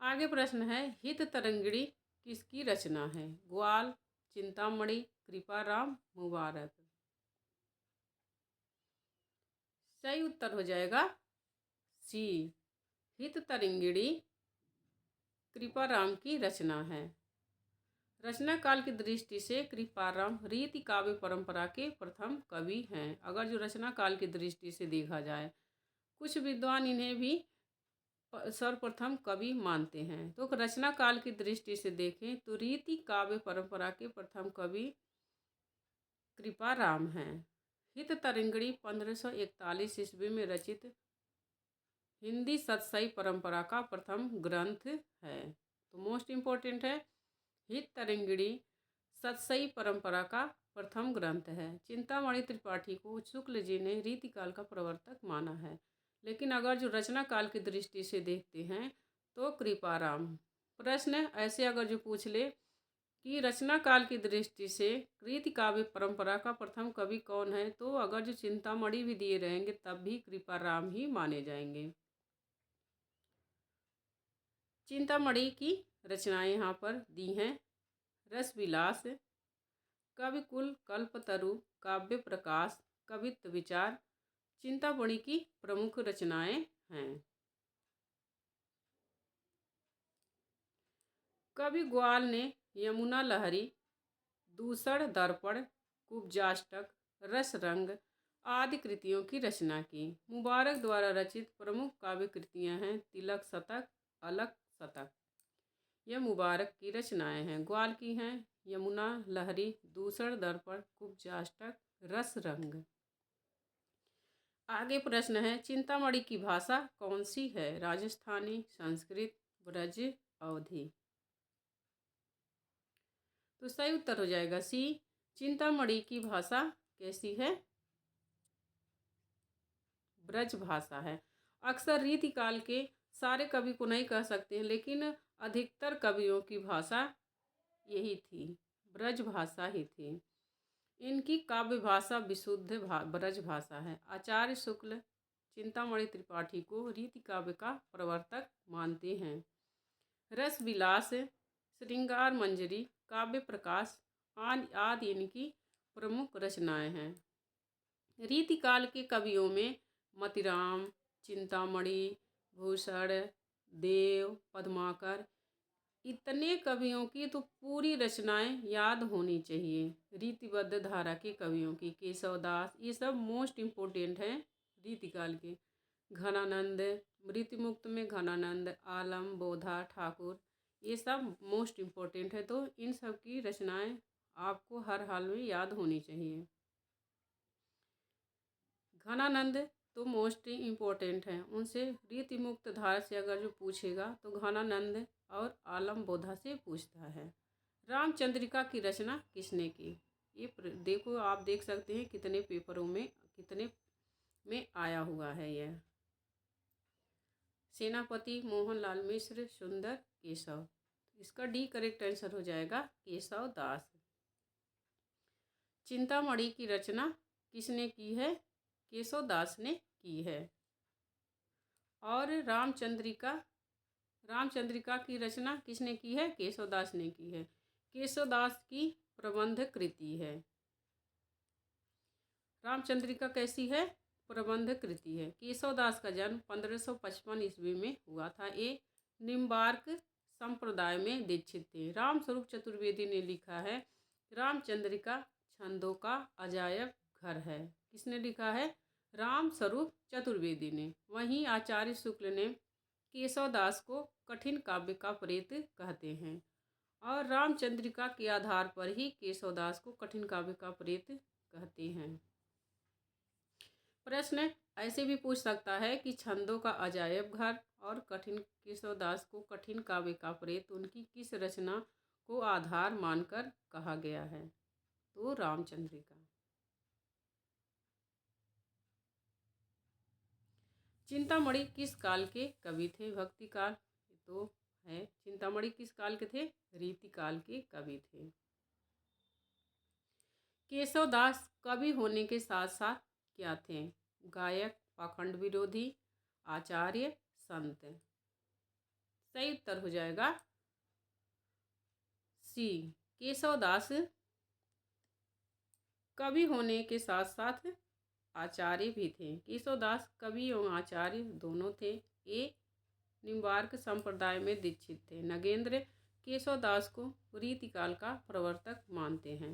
आगे प्रश्न है हित तरंगिणी किसकी रचना है? ग्वाल, चिंतामणि, कृपाराम, मुबारक। सही उत्तर हो जाएगा सी, हित तरंगिणी कृपाराम की रचना है। रचना काल की दृष्टि से कृपाराम रीति काव्य परंपरा के प्रथम कवि हैं। अगर जो रचना काल की दृष्टि से देखा जाए, कुछ विद्वान इन्हें भी सर्वप्रथम कवि मानते हैं। तो रचना काल की दृष्टि से देखें तो रीति काव्य परंपरा के प्रथम कवि कृपाराम हैं। हित तरंगिणी 1541 ईस्वी में रचित हिंदी सतसई परंपरा का प्रथम ग्रंथ है। तो मोस्ट इम्पोर्टेंट है, हित तरंगिणी सतसई परंपरा का प्रथम ग्रंथ है। चिंतामणि त्रिपाठी को शुक्ल जी ने रीतिकाल का प्रवर्तक माना है। लेकिन अगर जो रचना काल की दृष्टि से देखते हैं तो कृपाराम। प्रश्न ऐसे अगर जो पूछ ले कि रचना काल की दृष्टि से रीति काव्य परंपरा का प्रथम कवि कौन है, तो अगर जो चिंतामणि भी दिए रहेंगे तब भी कृपाराम ही माने जाएंगे। चिंतामणि की रचनाएं यहाँ पर दी हैं। रस विलास, कविकुल, कल्पतरु, काव्य प्रकाश, कवित्व विचार चिंतामणि की प्रमुख रचनाएं हैं। कवि ग्वाल ने यमुना लहरी, दूषण दर्पण, कुब्जाष्टक, रसरंग आदि कृतियों की रचना की। मुबारक द्वारा रचित प्रमुख काव्य कृतियां हैं तिलक शतक, अलक शतक। यह मुबारक की रचनाएं हैं। ग्वाल की हैं यमुना लहरी, दूषण दर्पण, कुब्जाष्टक, रसरंग। आगे प्रश्न है, चिंतामणि की भाषा कौन सी है? राजस्थानी, संस्कृत, ब्रज, अवधी। तो सही उत्तर हो जाएगा सी। चिंतामणि की भाषा कैसी है? ब्रज भाषा है। अक्सर रीतिकाल के सारे कवि को नहीं कह सकते हैं, लेकिन अधिकतर कवियों की भाषा यही थी, ब्रज भाषा ही थी। इनकी काव्य भाषा विशुद्ध ब्रज भाषा है। आचार्य शुक्ल चिंतामणि त्रिपाठी को रीति काव्य का प्रवर्तक मानते हैं। रस विलास, श्रृंगार मंजरी, काव्य प्रकाश आदि इनकी प्रमुख रचनाएं हैं। रीतिकाल के कवियों में मतिराम, चिंतामणि, भूषण, देव, पद्माकर इतने कवियों की तो पूरी रचनाएं याद होनी चाहिए। रीतिबद्ध धारा के कवियों की केशवदास, ये सब मोस्ट इम्पोर्टेंट हैं रीतिकाल के। घनानंद, मृत्युमुक्त में घनानंद, आलम, बोधा, ठाकुर, ये सब मोस्ट इम्पोर्टेंट है। तो इन सब की रचनाएं आपको हर हाल में याद होनी चाहिए। घनानंद तो मोस्ट इम्पोर्टेंट हैं। उनसे रीति मुक्त धारा से अगर जो पूछेगा तो घनानंद और आलम बोधा से पूछता है। रामचंद्रिका की रचना किसने की? ये देखो, आप देख सकते हैं कितने पेपरों में, कितने में आया हुआ है यह। सेनापति मोहनलाल मिश्र, सुंदर केशव। इसका डी करेक्ट आंसर हो जाएगा केशव दास। चिंतामणि की रचना किसने की है? केशव दास ने की है। और रामचंद्रिका की रचना किसने की है? केशवदास ने की है। केशवदास की प्रबंध कृति है। रामचंद्रिका कैसी है? प्रबंध कृति है। केशवदास का जन्म 1555 ईस्वी में हुआ था। ये निम्बार्क संप्रदाय में दीक्षित थे। रामस्वरूप चतुर्वेदी ने लिखा है रामचंद्रिका छंदों का अजायब घर है। किसने लिखा है? रामस्वरूप चतुर्वेदी ने। वहीं आचार्य शुक्ल ने केशवदास को कठिन काव्य का प्रेत कहते हैं और रामचंद्रिका के आधार पर ही केशवदास को कठिन काव्य का प्रेत कहते हैं। प्रश्न ऐसे भी पूछ सकता है कि छंदों का अजायब घर और केशवदास को कठिन काव्य का प्रेत उनकी किस रचना को आधार मानकर कहा गया है? तो रामचंद्रिका। चिंतामणि किस काल के कवि थे? भक्ति काल तो है। चिंतामणि किस काल के थे? रीति काल के कवि थे। केशवदास कवि होने के साथ साथ क्या थे? गायक, पाखंड विरोधी, आचार्य, संत। सही उत्तर हो जाएगा सी। केशवदास कवि होने के साथ साथ आचार्य भी थे। केशवदास कवि एवं आचार्य दोनों थे। ये निम्बार्क संप्रदाय में दीक्षित थे। नगेंद्र केशवदास को रीतिकाल का प्रवर्तक मानते हैं।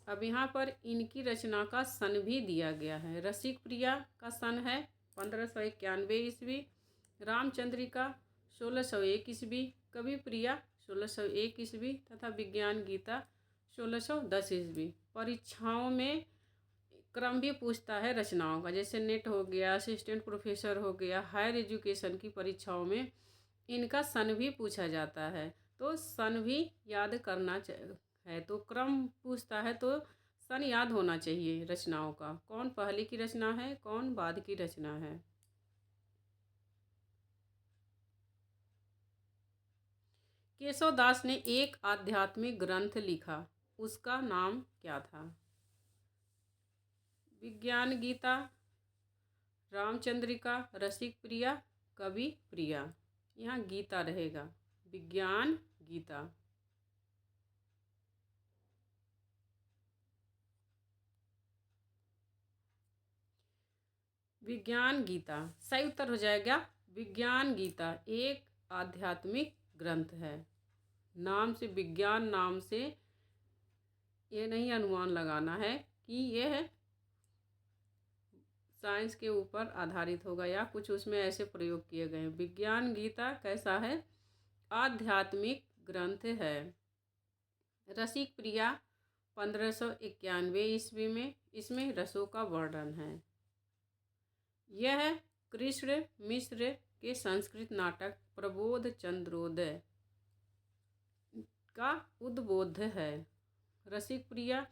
अब यहाँ पर इनकी रचना का सन भी दिया गया है। रसिक प्रिया का सन है 1591 ईस्वी, रामचंद्रिका 1601 ईस्वी, कवि प्रिया 1601 ईस्वी तथा विज्ञान गीता 1610 ईस्वी। परीक्षाओं में क्रम भी पूछता है रचनाओं का, जैसे नेट हो गया, असिस्टेंट प्रोफेसर हो गया, हायर एजुकेशन की परीक्षाओं में इनका सन भी पूछा जाता है, तो सन भी याद करना है। तो क्रम पूछता है तो सन याद होना चाहिए रचनाओं का, कौन पहले की रचना है, कौन बाद की रचना है। केशवदास ने एक आध्यात्मिक ग्रंथ लिखा, उसका नाम क्या था? विज्ञान गीता, रामचंद्रिका, रसिक प्रिया, कवि प्रिया। यहाँ गीता रहेगा, विज्ञान गीता। विज्ञान गीता सही उत्तर हो जाएगा। विज्ञान गीता एक आध्यात्मिक ग्रंथ है। नाम से, विज्ञान नाम से ये नहीं अनुमान लगाना है कि यह साइंस के ऊपर आधारित होगा या कुछ उसमें ऐसे प्रयोग किए गए हैं। विज्ञान गीता कैसा है? आध्यात्मिक ग्रंथ है। रसिक प्रिया 1591 ईस्वी में, इसमें रसों का वर्णन है। यह कृष्ण मिश्र के संस्कृत नाटक प्रबोध चंद्रोदय का उद्बोध है। रसिक प्रिया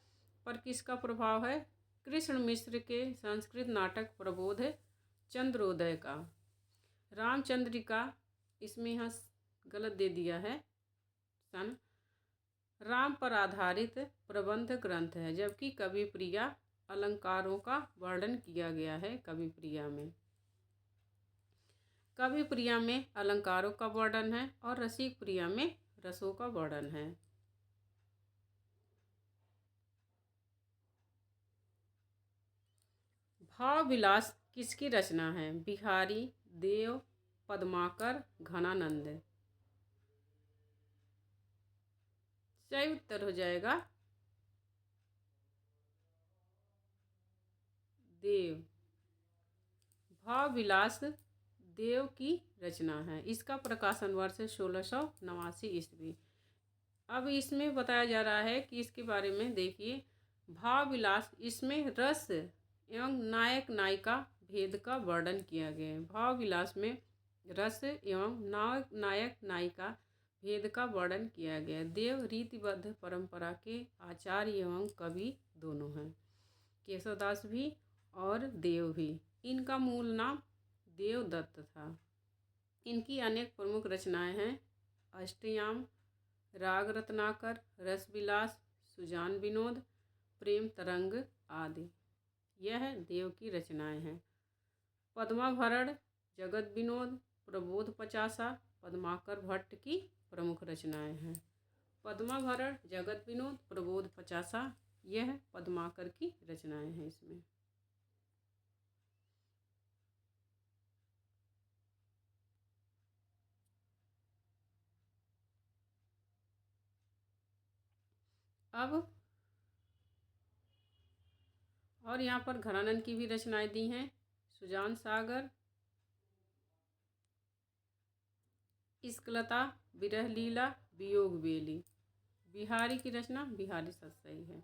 पर किसका प्रभाव है? कृष्ण मिश्र के संस्कृत नाटक प्रबोध चंद्रोदय का। रामचंद्रिका, इसमें यहाँ गलत दे दिया है सन, राम पर आधारित प्रबंध ग्रंथ है, जबकि कवि प्रिया अलंकारों का वर्णन किया गया है। कवि प्रिया में अलंकारों का वर्णन है और रसिक प्रिया में रसों का वर्णन है। भाव विलास किसकी रचना है? बिहारी, देव, पद्माकर, घनानंद। सही उत्तर हो जाएगा देव। भाव विलास देव की रचना है। इसका प्रकाशन वर्ष है 1689 ईस्वी। अब इसमें बताया जा रहा है कि इसके बारे में देखिए, भाव विलास, इसमें रस एवं नायक नायिका भेद का वर्णन किया गया है। भाव विलास में रस एवं नायक नायिका भेद का वर्णन किया गया है। देव रीतिबद्ध परंपरा के आचार्य एवं कवि दोनों हैं, केशवदास भी और देव भी। इनका मूल नाम देवदत्त था। इनकी अनेक प्रमुख रचनाएं हैं, अष्टयाम, राग रत्नाकर, रसविलास, सुजान विनोद, प्रेम तरंग आदि। यह देव की रचनाएं हैं। पद्माभरण, जगत विनोद, प्रबोध पचासा, पद्माकर भट्ट की प्रमुख रचनाएं हैं। पद्माभरण, जगत विनोद, प्रबोध पचासा, यह पद्माकर की रचनाएं हैं। इसमें अब और यहाँ पर घनानंद की भी रचनाएं दी हैं। सुजान सागर, इश्कलता, विरह लीला, वियोग बेली। बिहारी की रचना, बिहारी सतसई है।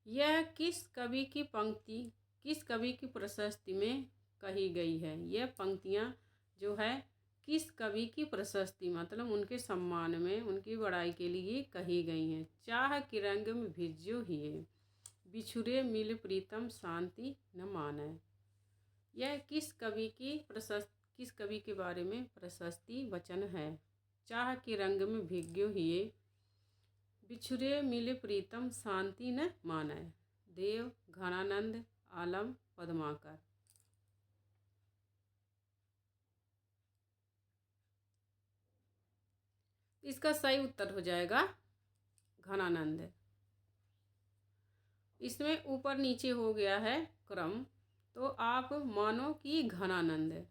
यह किस कवि की पंक्ति, किस कवि की प्रशस्ति में कही गई है? यह पंक्तियाँ जो है किस कवि की प्रशस्ति, मतलब उनके सम्मान में, उनकी बड़ाई के लिए कही गई हैं। चाह के रंग में भिज्जो हिये, बिछुरे मिल प्रीतम शांति न मानै। यह किस कवि की प्रशस्ति, किस कवि के बारे में प्रशस्ति वचन है? चाह के रंग में भिज्जो हिये, बिछुरे मिले प्रीतम शांति न मानै। देव, घनानंद, आलम, पद्माकर। इसका सही उत्तर हो जाएगा घनानंद। इसमें ऊपर नीचे हो गया है क्रम, तो आप मानो कि घनानंद।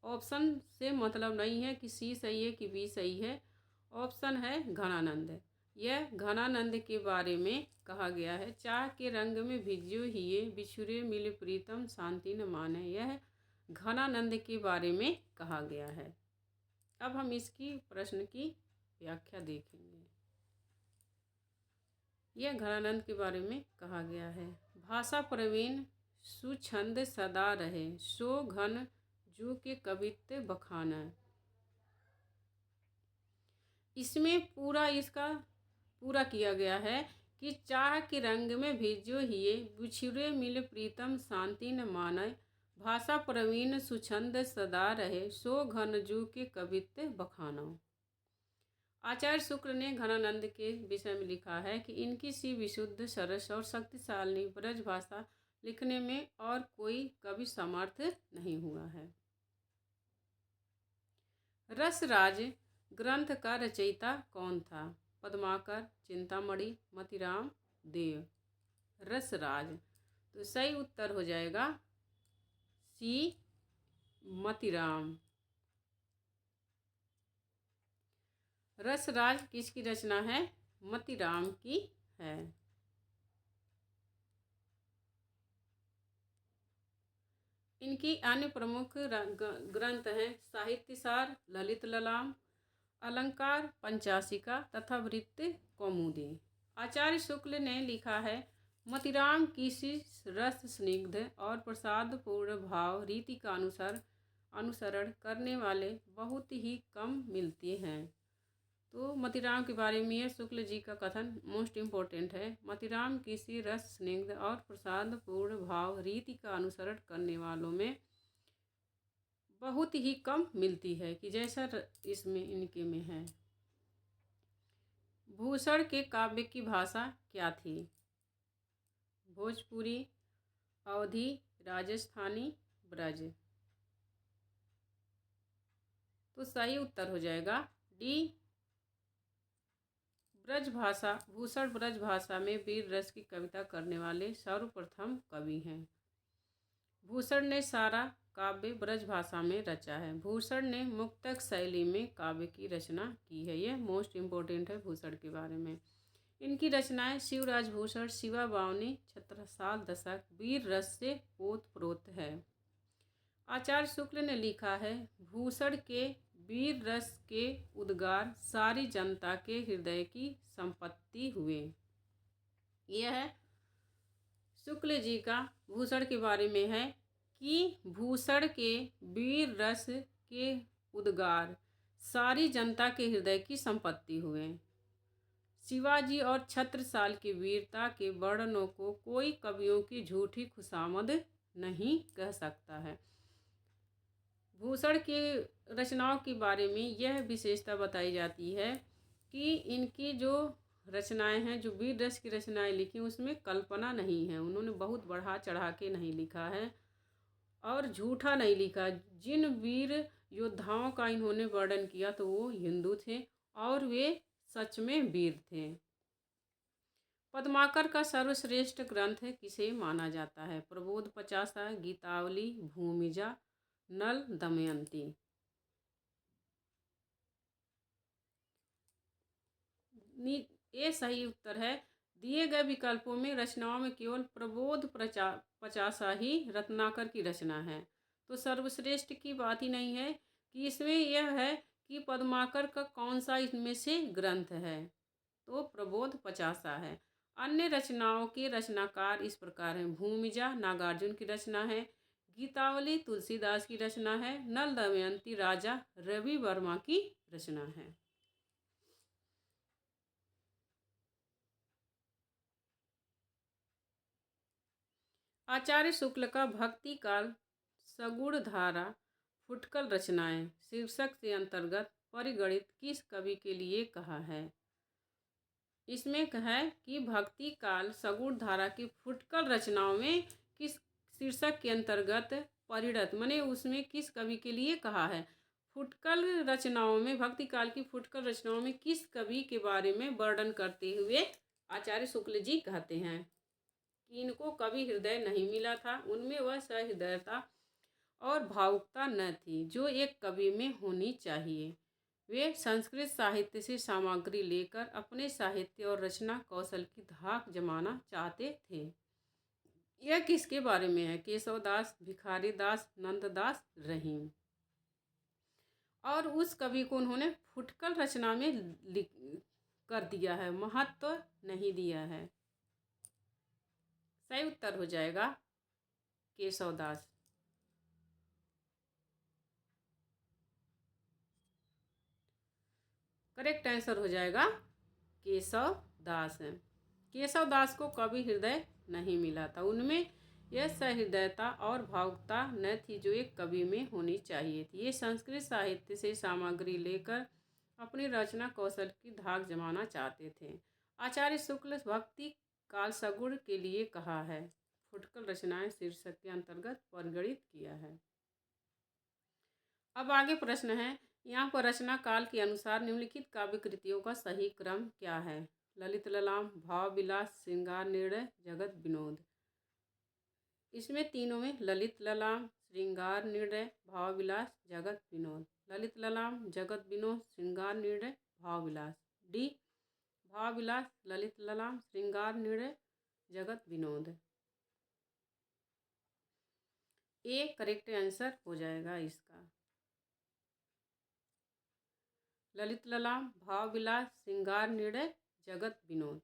ऑप्शन से मतलब नहीं है कि सी सही है कि बी सही है, ऑप्शन है घनानंद। यह घनानंद के बारे में कहा गया है। चाह के रंग में भिजियो हिये, बिछुरे मिल प्रीतम शांति न माने। यह घनानंद के बारे में कहा गया है। अब हम इसकी प्रश्न की व्याख्या देखेंगे। यह घनानंद के बारे में कहा गया है। भाषा प्रवीण सुछंद सदा रहे, सो घन जू के कवित्व बखाना। इसमें इसका पूरा किया गया है कि चाह के रंग में भिजो हिये, बिछुरे मिल प्रीतम शांति न मानय। भाषा प्रवीण सुछंद सदा रहे, सो घन जू के कवित्व बखानो। आचार्य शुक्ल ने घनानंद के विषय में लिखा है कि इनकी सी विशुद्ध, सरस और शक्तिशाली ब्रज भाषा लिखने में और कोई कवि समर्थ नहीं हुआ है। रसराज ग्रंथ का रचयिता कौन था? पद्माकर, चिंतामणि, मतिराम, देव। रसराज, तो सही उत्तर हो जाएगा सी, मतिराम। रसराज किसकी रचना है? मतिराम की है। इनकी अन्य प्रमुख ग्रंथ हैं साहित्यसार, ललित ललाम, अलंकार, पंचाशिका तथा वृत्त कौमुदी। आचार्य शुक्ल ने लिखा है, मतिराम की रस स्निग्ध और प्रसादपूर्ण भाव रीति का अनुसरण करने वाले बहुत ही कम मिलते हैं। तो मतिराम के बारे में शुक्ल जी का कथन मोस्ट इम्पोर्टेंट है। मतिराम किसी रस स्निग्ध और प्रसादपूर्ण भाव रीति का अनुसरण करने वालों में बहुत ही कम मिलती है, कि जैसा इसमें इनके में है। भूषण के काव्य की भाषा क्या थी? भोजपुरी, अवधी, राजस्थानी, ब्रज। तो सही उत्तर हो जाएगा डी, ब्रज भाषा। भूषण ब्रज भाषा में वीर रस की कविता करने वाले सर्वप्रथम कवि हैं। भूषण ने सारा काव्य ब्रज भाषा में रचा है। भूषण ने मुक्तक शैली में काव्य की रचना की है। यह मोस्ट इम्पोर्टेंट है भूषण के बारे में। इनकी रचनाएं शिवराज भूषण, शिवा बावनी, छत्रसाल दशक, वीर रस से ओतप्रोत है। आचार्य शुक्ल ने लिखा है, भूषण के वीर रस के उद्गार सारी जनता के हृदय की संपत्ति हुए। यह शुक्ल जी का भूषण के बारे में है कि भूषण के वीर रस के उद्गार सारी जनता के हृदय की संपत्ति हुए। शिवाजी और छत्रसाल की वीरता के वर्णनों को कोई कवियों की झूठी खुशामद नहीं कह सकता है। भूषण के रचनाओं के बारे में यह विशेषता बताई जाती है कि इनकी जो रचनाएं हैं, जो वीर रस की रचनाएं लिखी, उसमें कल्पना नहीं है। उन्होंने बहुत बढ़ा चढ़ा के नहीं लिखा है और झूठा नहीं लिखा। जिन वीर योद्धाओं का इन्होंने वर्णन किया तो वो हिंदू थे और वे सच में वीर थे। पद्माकर का सर्वश्रेष्ठ ग्रंथ किसे माना जाता है? प्रबोध पचासा, गीतावली, भूमिजा, नल दमयंती। ये सही उत्तर है। दिए गए विकल्पों में रचनाओं में केवल प्रबोध पचासा ही रत्नाकर की रचना है। तो सर्वश्रेष्ठ की बात ही नहीं है कि इसमें यह है कि पद्माकर का कौन सा इसमें से ग्रंथ है, तो प्रबोध पचासा है। अन्य रचनाओं के रचनाकार इस प्रकार हैं। भूमिजा नागार्जुन की रचना है, गीतावली तुलसीदास की रचना है, नल दमयंती राजा रवि वर्मा की रचना है। आचार्य शुक्ल का भक्ति काल सगुण धारा फुटकल रचनाएं शीर्षक से अंतर्गत परिगणित किस कवि के लिए कहा है? इसमें है कि भक्ति काल सगुण धारा की फुटकल रचनाओं में किस शीर्षक के अंतर्गत परिणत, माने उसमें किस कवि के लिए कहा है? फुटकल रचनाओं में, भक्ति काल की फुटकल रचनाओं में किस कवि के बारे में वर्णन करते हुए आचार्य शुक्ल जी कहते हैं कि इनको कवि हृदय नहीं मिला था, उनमें वह सहृदयता और भावुकता न थी जो एक कवि में होनी चाहिए। वे संस्कृत साहित्य से सामग्री लेकर अपने साहित्य और रचना कौशल की धाक जमाना चाहते थे। यह किसके बारे में है? केशवदास, भिखारीदास, नंददास, रहीम। और उस कवि को उन्होंने फुटकल रचना में कर दिया है, महत्व नहीं दिया है। सही उत्तर हो जाएगा केशवदास। करेक्ट आंसर हो जाएगा केशवदास। केशवदास को कवि हृदय नहीं मिला था। उनमें यह सहृदयता और भावुकता न थी जो एक कवि में होनी चाहिए थी। ये संस्कृत साहित्य से सामग्री लेकर अपनी रचना कौशल की धाक जमाना चाहते थे। आचार्य शुक्ल भक्ति काल सगुण के लिए कहा है। फुटकल रचनाएं शीर्षक के अंतर्गत परिगणित किया है। अब आगे प्रश्न है, यहाँ पर रचना काल के अनुसार निम्नलिखित काव्य कृतियों का सही क्रम क्या है? ललित ललाम, भाव विलास, श्रृंगार निर्णय, जगत विनोद। इसमें तीनों में ललित ललाम, श्रृंगार निर्णय, भाव विलास, जगत विनोद। ललित ललाम, जगत विनोद, श्रृंगार निर्णय, भाव विलास। डी, भाव विलास, ललित ललाम, श्रृंगार निर्णय, जगत विनोद। ए करेक्ट आंसर हो जाएगा इसका। ललित ललाम, भाव विलास, श्रृंगार निर्णय, जगत विनोद।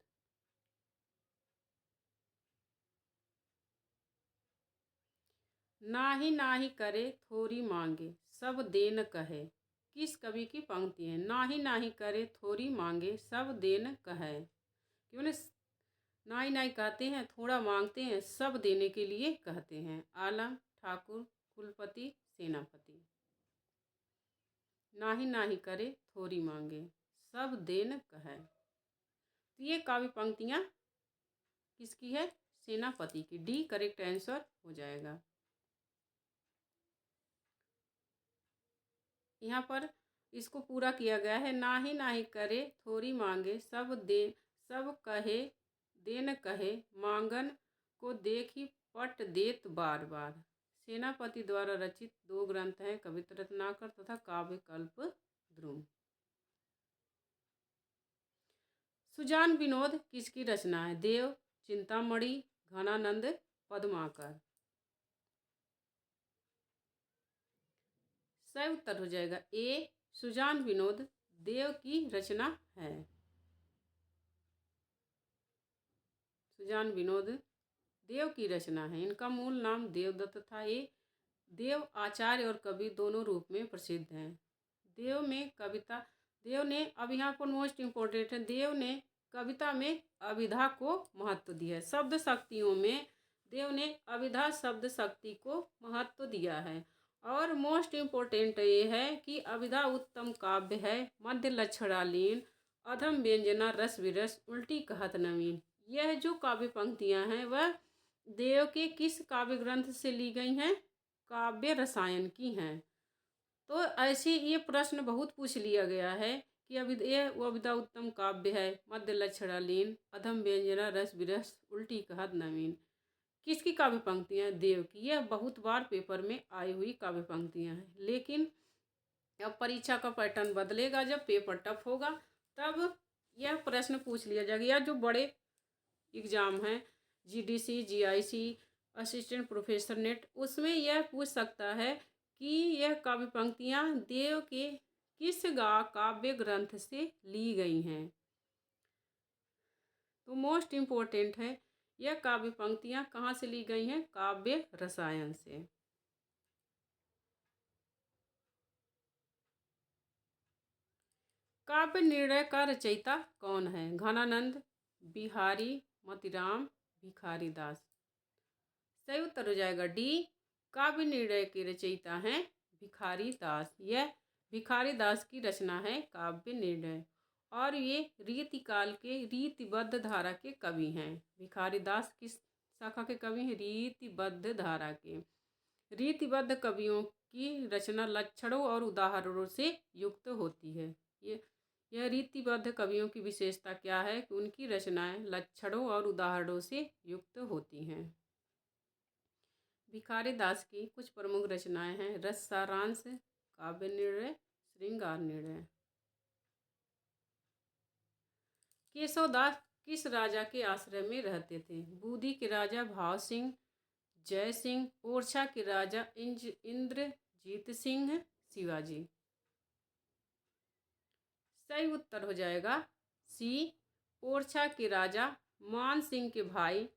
नाही नाही करे थोरी मांगे सब देन कहे। किस कवि की पंक्ति है? नाही नाही करे थोरी मांगे सब देन कहे। क्यों नाई नाई कहते हैं, थोड़ा मांगते हैं, सब देने के लिए कहते हैं। आलम, ठाकुर, कुलपति, सेनापति। नाही नाही करे थोरी मांगे सब देन कहे। तो ये काव्य पंक्तियाँ किसकी है? सेनापति की। डी करेक्ट आंसर हो जाएगा। यहाँ पर इसको पूरा किया गया है। नाही नाही करे थोरी मांगे सब कहे देन कहे, मांगन को देखी पट देत बार बार। सेनापति द्वारा रचित 2 ग्रंथ हैं, कविता रत्नाकर तथा काव्य कल्प द्रुम। सुजान विनोद किसकी रचना है? देव, चिंतामणि, घनानंद, पद्माकर। सही उत्तर हो जाएगा ए, सुजान विनोद देव की रचना है। सुजान विनोद देव की रचना है। इनका मूल नाम देवदत्त था। ये देव आचार्य और कवि दोनों रूप में प्रसिद्ध हैं। देव ने अब यहाँ पर मोस्ट इम्पोर्टेंट है, देव ने कविता में अभिधा को महत्व दिया है। शब्द शक्तियों में देव ने अभिधा शब्द शक्ति को महत्व दिया है। और मोस्ट इम्पोर्टेंट ये है कि अभिधा उत्तम काव्य है, मध्य लक्षणालीन, अधम व्यंजना, रस विरस, उल्टी कहत नवीन। यह जो काव्य पंक्तियाँ हैं वह देव के किस काव्य ग्रंथ से ली गई हैं? काव्य रसायन की हैं। तो ऐसे ये प्रश्न बहुत पूछ लिया गया है कि अभिधा उत्तम काव्य है, मध्य लक्षणालीन, अधम व्यंजना, रस विरस, उल्टी कहत नवीन। किसकी काव्य पंक्तियाँ? देव की। यह बहुत बार पेपर में आई हुई काव्य पंक्तियाँ हैं। लेकिन अब परीक्षा का पैटर्न बदलेगा, जब पेपर टफ होगा तब यह प्रश्न पूछ लिया जाएगा। या जो बड़े एग्ज़ाम हैं, GDC, GIC, assistant professor net, उसमें यह पूछ सकता है कि यह काव्य पंक्तियाँ देव के किस काव्य ग्रंथ से ली गई हैं। तो मोस्ट इम्पोर्टेंट है, यह काव्य पंक्तियाँ कहाँ से ली गई हैं? काव्य रसायन से। काव्य निर्णय का रचयिता कौन है? घनानंद, बिहारी, मतिराम, भिखारीदास। सही उत्तर हो जाएगा डी, काव्य निर्णय के रचयिता हैं भिखारीदास। यह भिखारीदास की रचना है काव्य निर्णय। और ये रीतिकाल के रीतिबद्ध धारा के कवि हैं। भिखारीदास किस शाखा के कवि हैं? रीतिबद्ध धारा के। रीतिबद्ध कवियों की रचना लक्षणों और उदाहरणों से युक्त होती है। यह रीतिबद्ध कवियों की विशेषता क्या है? कि उनकी रचनाएं लक्षणों और उदाहरणों से युक्त होती हैं। भिखारीदास की कुछ प्रमुख रचनाएं हैं: रस सारांश, काव्य निर्णय, श्रृंगार निर्णय। केशवदास किस राजा के आश्रय में रहते थे? बूंदी के राजा भाव सिंह, जय सिंह, ओरछा के राजा इंद्रजीत सिंह, शिवाजी। सही उत्तर हो जाएगा सी, ओरछा के राजा मान सिंह के भाई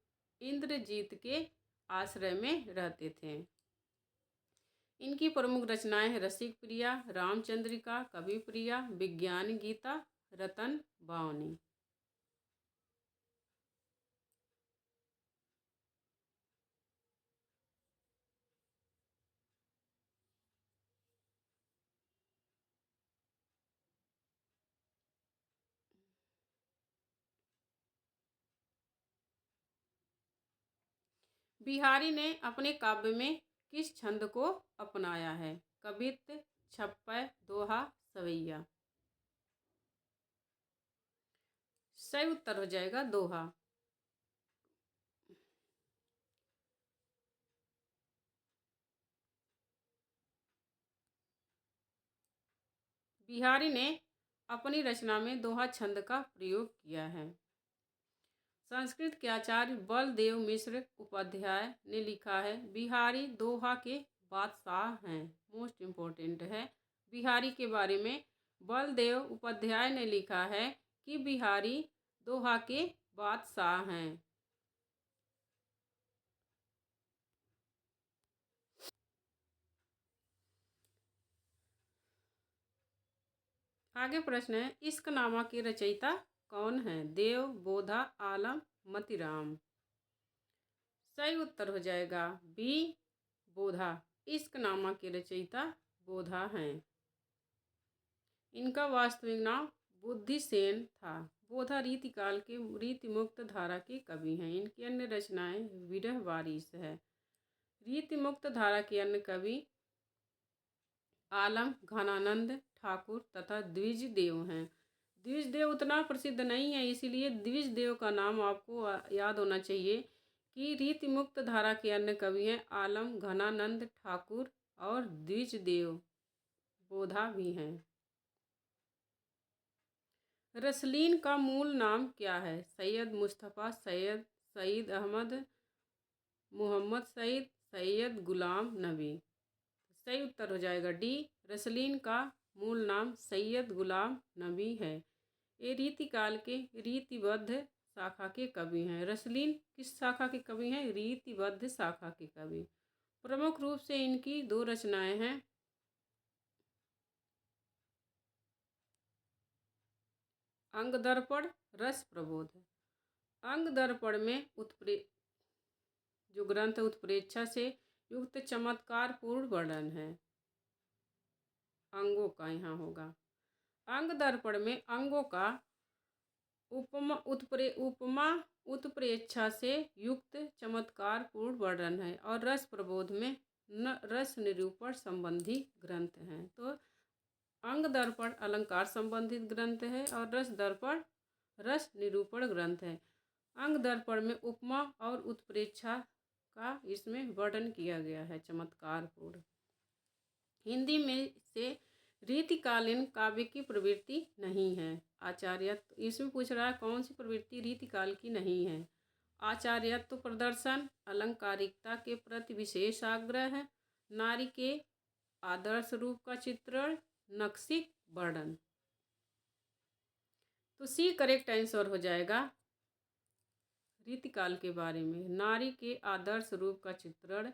इंद्रजीत के आश्रय में रहते थे। इनकी प्रमुख रचनाएं हैं रसिक प्रिया, रामचंद्रिका, कवि प्रिया, विज्ञान गीता, रतन बावनी। बिहारी ने अपने काव्य में किस छंद को अपनाया है? कवित्त, छप्पय, दोहा, सवैया। सही उत्तर हो जाएगा दोहा। बिहारी ने अपनी रचना में दोहा छंद का प्रयोग किया है। संस्कृत के आचार्य बलदेव मिश्र उपाध्याय ने लिखा है, बिहारी दोहा के बादशाह हैं। मोस्ट इम्पोर्टेंट है। बिहारी के बारे में बलदेव उपाध्याय ने लिखा है कि बिहारी दोहा के बादशाह हैं। आगे प्रश्न है, इश्कनामा के रचयिता कौन है? देव, बोधा, आलम, मतीराम। सही उत्तर हो जाएगा बी, बोधा। इश्कनामा के रचयिता बोधा हैं। इनका वास्तविक नाम बुद्धिसेन था। बोधा रीतिकाल के रीतिमुक्त धारा के कवि हैं। इनकी अन्य रचनाएं विरह वारिस है। रीतिमुक्त धारा के अन्य कवि आलम, घनानंद ठाकुर तथा द्विजदेव हैं। द्विजदेव उतना प्रसिद्ध नहीं है, इसीलिए द्विजदेव का नाम आपको याद होना चाहिए कि रीतिमुक्त धारा के अन्य कवि हैं आलम, घनानंद ठाकुर और द्विजदेव। बोधा भी हैं। रसलीन का मूल नाम क्या है? सैयद मुस्तफ़ा, सईद अहमद, मोहम्मद सईद, सैयद गुलाम नबी। सही उत्तर हो जाएगा डी, रसलीन का मूल नाम सैयद गुलाम नबी है। ये रीतिकाल के रीतिबद्ध शाखा के कवि हैं। रसलीन किस शाखा के कवि हैं? रीतिबद्ध शाखा के कवि। प्रमुख रूप से इनकी दो रचनाएं हैं, अंग दर्पण, रस प्रबोध। अंग दर्पण में जो ग्रंथ उत्प्रेक्षा से युक्त चमत्कारपूर्ण वर्णन है। अंगों का यहाँ होगा। अंग दर्पण में अंगों का उपमा उत्प्रेक्षा से युक्त चमत्कारपूर्ण वर्णन है। और रस प्रबोध में रस निरूपण संबंधी ग्रंथ हैं। तो अंग दर्पण अलंकार संबंधित ग्रंथ है और रस दर्पण रस निरूपण ग्रंथ है। अंग दर्पण में उपमा और उत्प्रेक्षा का इसमें वर्णन किया गया है चमत्कारपूर्ण। हिंदी में से रीतिकालीन काव्य की प्रवृत्ति नहीं है। आचार्यत्व, इसमें पूछ रहा है कौन सी प्रवृत्ति रीतिकाल की नहीं है? आचार्यत्व प्रदर्शन, अलंकारिकता के प्रति विशेष आग्रह, नारी के आदर्श रूप का चित्रण, नक्सिक वर्णन। तो सी करेक्ट आंसर हो जाएगा। रीतिकाल के बारे में नारी के आदर्श रूप का चित्रण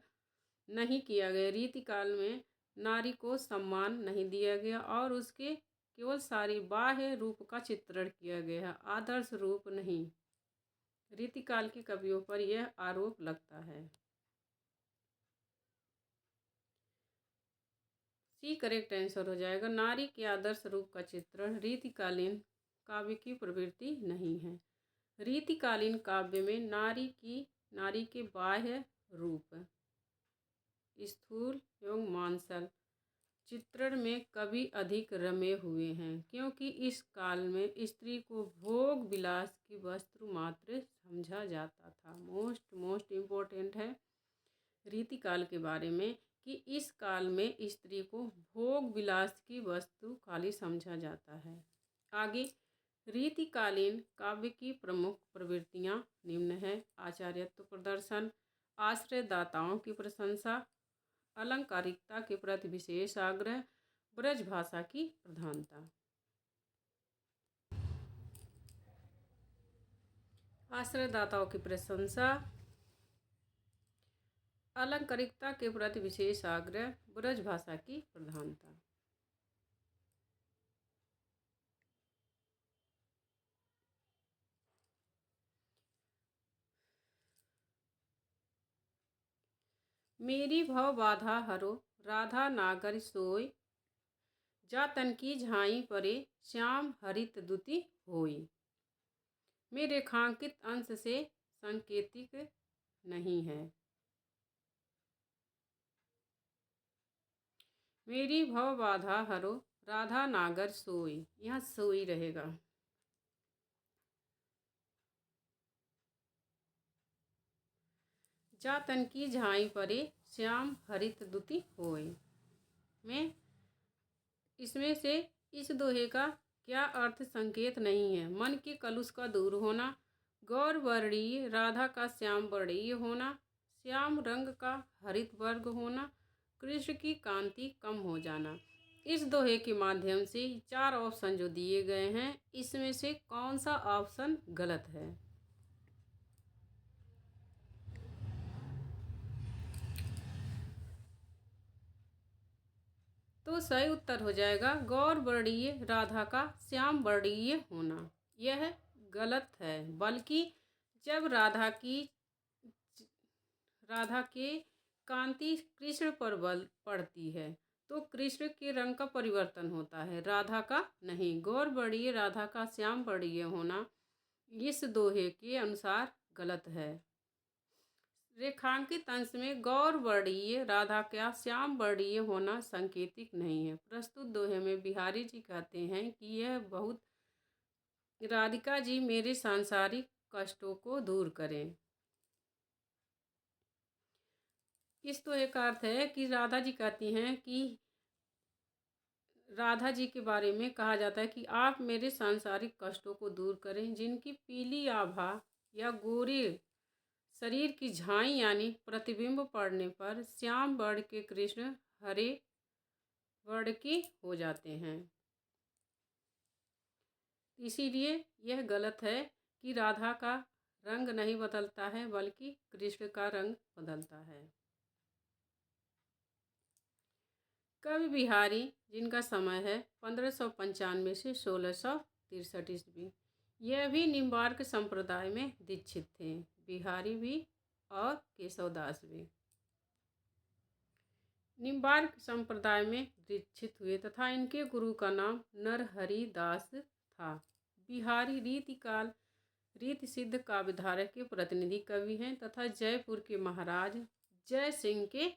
नहीं किया गया। रीतिकाल में नारी को सम्मान नहीं दिया गया और उसके केवल सारी बाह्य रूप का चित्रण किया गया है, आदर्श रूप नहीं। रीतिकाल के कवियों पर यह आरोप लगता है। सी करेक्ट आंसर हो जाएगा। नारी के आदर्श रूप का चित्रण रीतिकालीन काव्य की प्रवृत्ति नहीं है। रीतिकालीन काव्य में नारी के बाह्य रूप, स्थूल एवं मांसल चित्रण में कवि अधिक रमे हुए हैं, क्योंकि इस काल में स्त्री को भोग विलास की वस्तु मात्र समझा जाता था। मोस्ट इम्पोर्टेंट है रीतिकाल के बारे में कि इस काल में स्त्री को भोग विलास की वस्तु खाली समझा जाता है। आगे रीतिकालीन काव्य की प्रमुख प्रवृत्तियाँ निम्न है: आचार्यत्व प्रदर्शन, आश्रयदाताओं की प्रशंसा, अलंकारिकता के प्रति विशेष आग्रह, ब्रज भाषा की प्रधानता। आश्रयदाताओं की प्रशंसा, अलंकारिकता के प्रति विशेष आग्रह, ब्रज भाषा की प्रधानता। मेरी भव बाधा हरो, राधा नागर सोय, जा तन की झाई परे, श्याम हरित दुति होई। में रेखांकित अंश से संकेतिक नहीं है। मेरी भव बाधा हरो, राधा नागर सोई, यहाँ सोई रहेगा। जा तन की झाई परे, श्याम हरित दुति होय में इसमें से इस दोहे का क्या अर्थ संकेत नहीं है। मन के कलुष का दूर होना, गौर वर्णीय राधा का श्याम वर्णीय होना, श्याम रंग का हरित वर्ग होना, कृष्ण की कांति कम हो जाना। इस दोहे के माध्यम से 4 ऑप्शन जो दिए गए हैं, इसमें से कौन सा ऑप्शन गलत है? तो सही उत्तर हो जाएगा गौर वर्णीय राधा का श्याम वर्णीय होना। यह गलत है, बल्कि जब राधा के कांति कृष्ण पर बल पड़ती है तो कृष्ण के रंग का परिवर्तन होता है, राधा का नहीं। गौर वर्णीय राधा का श्याम वर्णीय होना इस दोहे के अनुसार गलत है। रेखांकित अंश में गौर वर्णीय राधा का श्याम वर्णीय होना संकेतिक नहीं है। प्रस्तुत दोहे में बिहारी जी कहते हैं कि यह बहुत राधिका जी मेरे सांसारिक कष्टों को दूर करें। इस दोहे का अर्थ है कि राधा जी कहती हैं कि राधा जी के बारे में कहा जाता है कि आप मेरे सांसारिक कष्टों को दूर करें। जिनकी पीली आभा या गोरे शरीर की झाई यानी प्रतिबिंब पड़ने पर श्याम वर्ण के कृष्ण हरे वर्ण के हो जाते हैं। इसीलिए यह गलत है कि राधा का रंग नहीं बदलता है, बल्कि कृष्ण का रंग बदलता है। कवि बिहारी, जिनका समय है 1595 से 1663 ईस्वी, यह भी निम्बार्क संप्रदाय में दीक्षित थे। बिहारी भी और केशवदास भी निम्बार्क संप्रदाय में दीक्षित हुए तथा इनके गुरु का नाम नरहरि दास था। बिहारी रीति सिद्ध काव्यधारा के प्रतिनिधि कवि हैं तथा जयपुर के महाराज जय सिंह के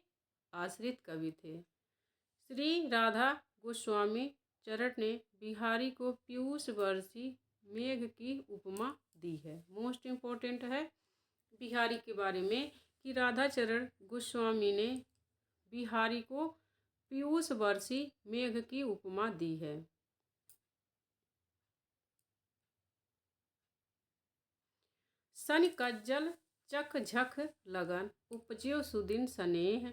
आश्रित कवि थे। श्री राधा गोस्वामी चरण ने बिहारी को पीयूष वर्षी मेघ की उपमा दी है। मोस्ट इम्पोर्टेंट है बिहारी के बारे में कि राधा चरण गोस्वामी ने बिहारी को पीयूष वर्षी मेघ की उपमा दी है। सन कज्जल चख झख लगन, उपज्यो सुदिन स्नेह,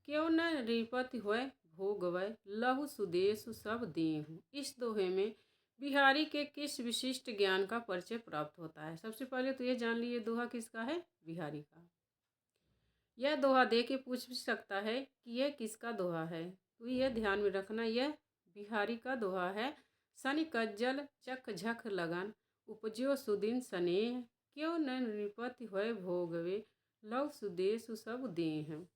क्यों न रिपति होय भोगवय, लहु सुदेश सब देहु। इस दोहे में बिहारी के किस विशिष्ट ज्ञान का परिचय प्राप्त होता है? सबसे पहले तो ये जान लीजिए दोहा किसका है? बिहारी का। यह दोहा दे के पूछ भी सकता है कि यह किसका दोहा है, तो यह ध्यान में रखना, यह बिहारी का दोहा है। सन कज्जल चख झख लगन, उपज्यो सुदिन स्नेह, क्यों न नृपति होय भोगवे, लव सुदेश सब देह।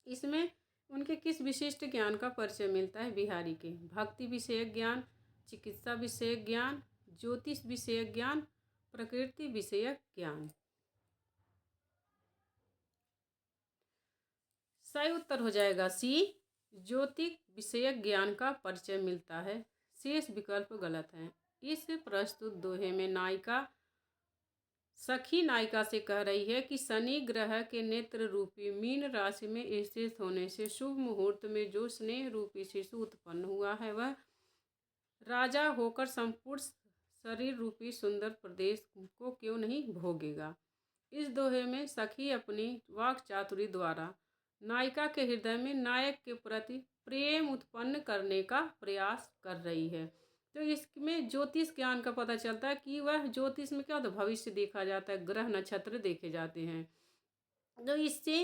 इसमें उनके किस विशिष्ट ज्ञान का परिचय मिलता है? बिहारी के भक्ति विषयक ज्ञान, चिकित्सा विषयक ज्ञान, ज्योतिष विषयक ज्ञान, प्रकृति विषयक ज्ञान। सही उत्तर हो जाएगा सी, ज्योतिष विषयक ज्ञान का परिचय मिलता है। शेष विकल्प गलत हैं। इस प्रस्तुत दोहे में नायिका सखी नायिका से कह रही है कि शनि ग्रह के नेत्र रूपी मीन राशि में स्थित होने से शुभ मुहूर्त में जो स्नेह रूपी शिशु उत्पन्न हुआ है वह राजा होकर संपूर्ण शरीर रूपी सुंदर प्रदेश को क्यों नहीं भोगेगा। इस दोहे में सखी अपनी वाक चातुरी द्वारा नायिका के हृदय में नायक के प्रति प्रेम उत्पन्न करने का प्रयास कर रही है। तो इसमें ज्योतिष ज्ञान का पता चलता है कि वह ज्योतिष में क्या होता है, भविष्य देखा जाता है, ग्रह नक्षत्र देखे जाते हैं। तो इससे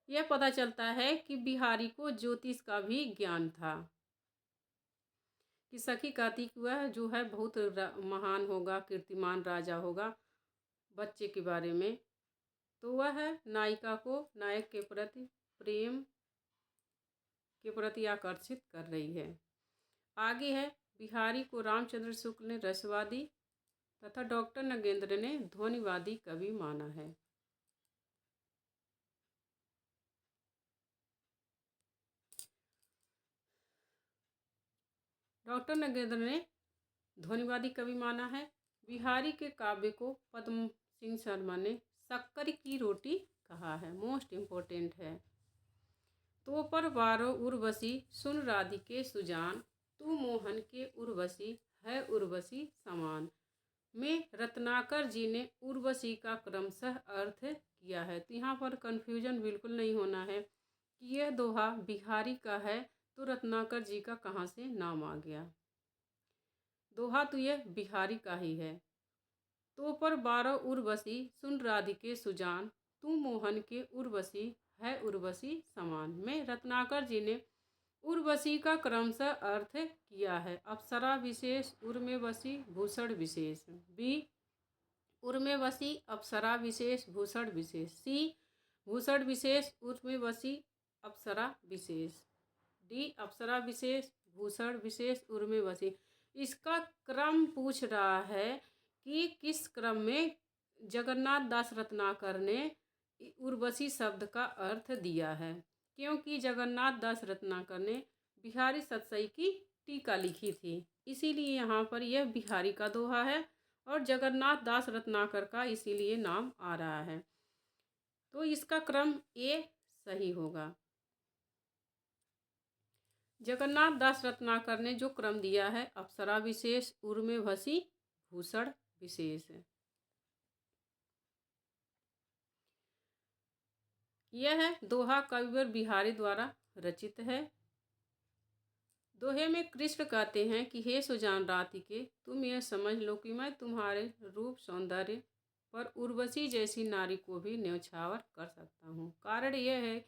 यह पता चलता है कि बिहारी को ज्योतिष का भी ज्ञान था। कि सखी कहती कि वह जो है बहुत महान होगा, कीर्तिमान राजा होगा बच्चे के बारे में। तो वह नायिका को नायक के प्रति प्रेम के प्रति आकर्षित कर रही है। आगे है, बिहारी को रामचंद्र शुक्ल ने रसवादी तथा डॉक्टर नगेंद्र ने ध्वनिवादी कवि माना है। डॉक्टर नगेंद्र ने ध्वनिवादी कवि माना है। बिहारी के काव्य को पद्म सिंह शर्मा ने शक्कर की रोटी कहा है, मोस्ट इम्पोर्टेंट है। तो पर बारो उर्वशी सुन राधिके सुजान, तू मोहन के उर्वशी है उर्वशी समान में रत्नाकर जी ने उर्वशी का क्रमशः अर्थ किया है। तो यहाँ पर कन्फ्यूजन बिल्कुल नहीं होना है कि यह दोहा बिहारी का है तो रत्नाकर जी का कहाँ से नाम आ गया। दोहा तो यह बिहारी का ही है। तो पर 12 उर्वशी सुन राधिके सुजान, तू मोहन के उर्वशी है उर्वशी समान में रत्नाकर जी ने उर्वशी का क्रमशः अर्थ किया है। अप्सरा विशेष उर्मेवशी भूषण विशेष। बी उर्मेवशी अप्सरा विशेष भूषण विशेष। सी भूषण विशेष उर्मेवशी अप्सरा विशेष। डी अप्सरा विशेष भूषण विशेष उर्मेवशी। इसका क्रम पूछ रहा है कि किस क्रम में जगन्नाथ दास रत्नाकर ने उर्वशी शब्द का अर्थ दिया है। क्योंकि जगन्नाथ दास रत्नाकर ने बिहारी सतसई की टीका लिखी थी, इसीलिए यहाँ पर यह बिहारी का दोहा है और जगन्नाथ दास रत्नाकर का इसीलिए नाम आ रहा है। तो इसका क्रम ए सही होगा। जगन्नाथ दास रत्नाकर ने जो क्रम दिया है अप्सरा विशेष उर्मेवशी भूषण विशेष। यह दोहा कविवर बिहारी द्वारा रचित है। दोहे में कृष्ण कहते हैं कि हे सुजान राधिके, तुम यह समझ लो कि मैं तुम्हारे रूप सौंदर्य पर उर्वशी जैसी नारी को भी न्यौछावर कर सकता हूँ। कारण यह है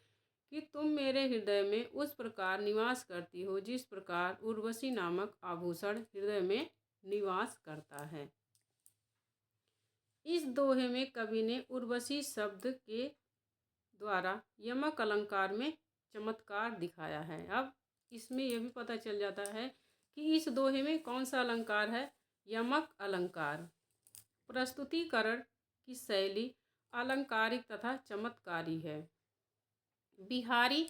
कि तुम मेरे हृदय में उस प्रकार निवास करती हो जिस प्रकार उर्वशी नामक आभूषण हृदय में निवास करता है। इस दोहे में कवि ने उर्वशी शब्द के द्वारा यमक अलंकार में चमत्कार दिखाया है। अब इसमें यह भी पता चल जाता है कि इस दोहे में कौन सा अलंकार है, यमक अलंकार। प्रस्तुतिकरण की शैली अलंकारिक तथा चमत्कारी है। बिहारी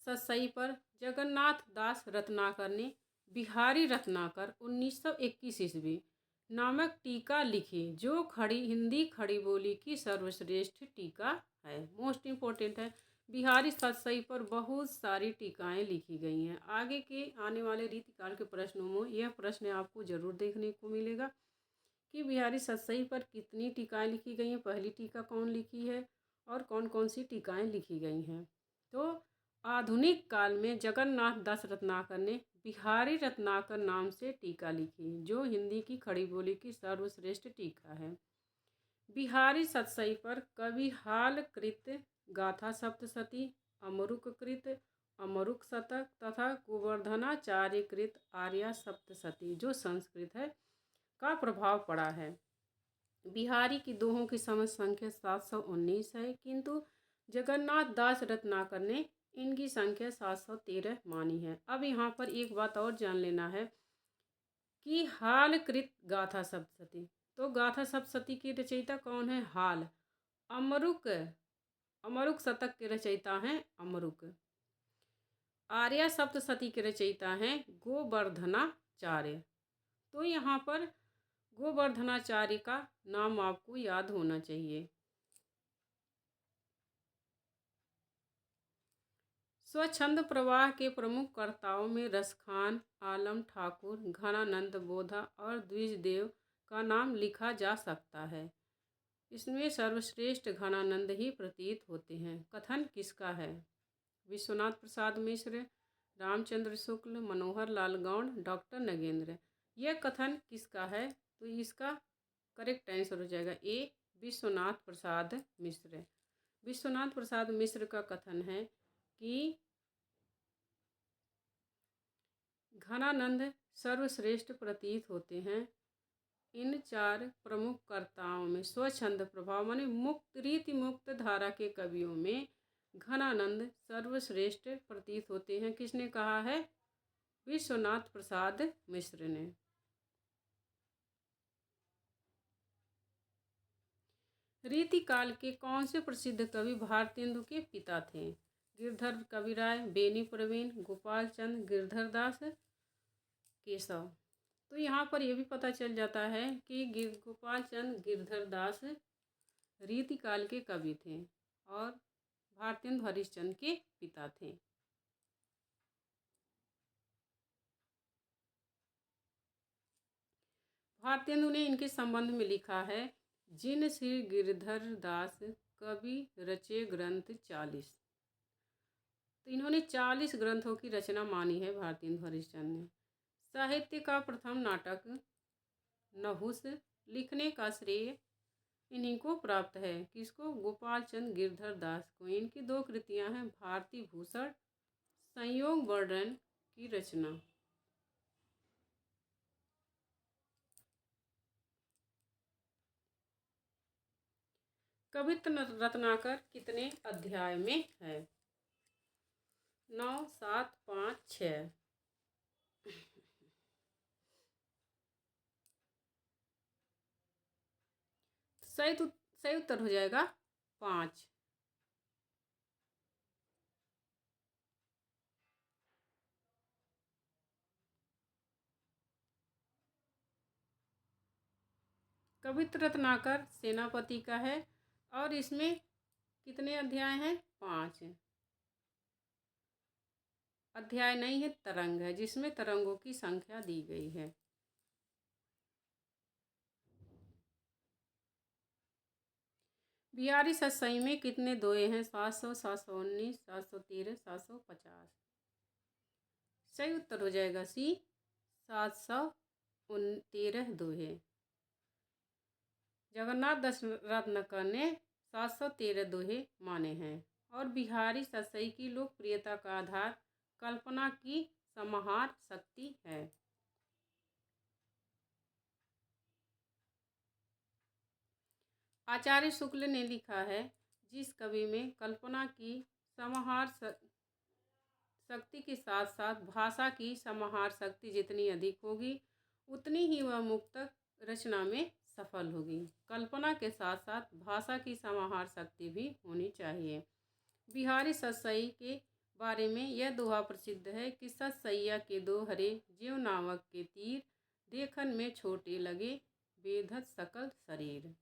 सतसई पर जगन्नाथ दास रत्नाकर ने बिहारी रत्नाकर 1921 ईस्वी नामक टीका लिखी, जो हिंदी खड़ी बोली की सर्वश्रेष्ठ टीका है। मोस्ट इम्पोर्टेंट है। बिहारी सतसई पर बहुत सारी टीकाएं लिखी गई हैं। आगे के आने वाले रीतिकाल के प्रश्नों में यह प्रश्न आपको जरूर देखने को मिलेगा कि बिहारी सतसई पर कितनी टीकाएं लिखी गई हैं, पहली टीका कौन लिखी है और कौन कौन सी टीकाएं लिखी गई हैं। तो आधुनिक काल में जगन्नाथ दास रत्नाकर ने बिहारी रत्नाकर नाम से टीका लिखी, जो हिंदी की खड़ी बोली की सर्वश्रेष्ठ टीका है। बिहारी सतसई पर कवि हाल कृत गाथा सप्तशती, अमरुक कृत अमरुक शतक तथा गोवर्धनाचार्य कृत आर्या सप्तशती, जो संस्कृत है, का प्रभाव पड़ा है। बिहारी की दोहों की समस्त संख्या 719 है, किंतु जगन्नाथ दास रत्नाकर ने इनकी संख्या 713 मानी है। अब यहाँ पर एक बात और जान लेना है कि हाल कृत गाथा सप्तशती, तो गाथा सप्तशती की रचयिता कौन है, हाल। अमरुक शतक के रचयिता हैं अमरुक। आर्या सप्तशती के रचयिता हैं गोवर्धनाचार्य। तो यहाँ पर गोवर्धनाचार्य का नाम आपको याद होना चाहिए। स्वच्छंद प्रवाह के प्रमुख कर्ताओं में रसखान, आलम ठाकुर, घनानंद बोधा और द्विजदेव का नाम लिखा जा सकता है। इसमें सर्वश्रेष्ठ घनानंद ही प्रतीत होते हैं। कथन किसका है? विश्वनाथ प्रसाद मिश्र, रामचंद्र शुक्ल, मनोहर लाल गौड़, डॉक्टर नगेंद्र। यह कथन किसका है? तो इसका करेक्ट आंसर हो जाएगा ए, विश्वनाथ प्रसाद मिश्र। विश्वनाथ प्रसाद मिश्र का कथन है कि घनानंद सर्वश्रेष्ठ प्रतीत होते हैं। इन चार प्रमुख कर्ताओं में स्वच्छंद प्रभाव माने मुक्त रीति मुक्त धारा के कवियों में घनानंद सर्वश्रेष्ठ प्रतीत होते हैं। किसने कहा है? विश्वनाथ प्रसाद मिश्र ने। रीतिकाल के कौन से प्रसिद्ध कवि भारतेंदु के पिता थे? गिरधर कविराय, बेनी प्रवीण, गोपाल चंद, गिरधर दास, केशव। तो यहाँ पर यह भी पता चल जाता है कि गोपाल चंद गिरधर दास रीतिकाल के कवि थे और भारतेंदु हरिश्चंद्र के पिता थे। भारतेंदु ने इनके संबंध में लिखा है, जिन श्री गिरधर दास कवि रचे ग्रंथ 40। तो इन्होंने 40 ग्रंथों की रचना मानी है भारतेंदु हरिश्चंद्र ने। साहित्य का प्रथम नाटक नहुस लिखने का श्रेय इन्हीं को प्राप्त है। किसको? गोपाल चंद गिरधर दास को। इनकी 2 कृतियां हैं, भारती भूषण, संयोग वर्णन की रचना। कवित्त रत्नाकर कितने अध्याय में है? 9, 7, 5, 6। सही उत्तर हो जाएगा 5। कवित्त रत्नाकर सेनापति का है और इसमें कितने अध्याय हैं? 5। अध्याय नहीं है, तरंग है, जिसमें तरंगों की संख्या दी गई है। बिहारी सतसई में कितने दोहे हैं? 700, 719, 713, 750। सही उत्तर हो जाएगा सी, 713 दोहे। जगन्नाथ दास रत्नाकर ने 713 दोहे माने हैं। और बिहारी सतसई की लोकप्रियता का आधार कल्पना की समाहार शक्ति है। आचार्य शुक्ल ने लिखा है, जिस कवि में कल्पना की समाहार शक्ति के साथ साथ भाषा की समाहार शक्ति जितनी अधिक होगी उतनी ही वह मुक्तक रचना में सफल होगी। कल्पना के साथ साथ भाषा की समाहार शक्ति भी होनी चाहिए। बिहारी सतसई के बारे में यह दोहा प्रसिद्ध है कि सतसैया के दो हरे ज्यों नावक के तीर, देखन में छोटे लगे बेधत सकल शरीर।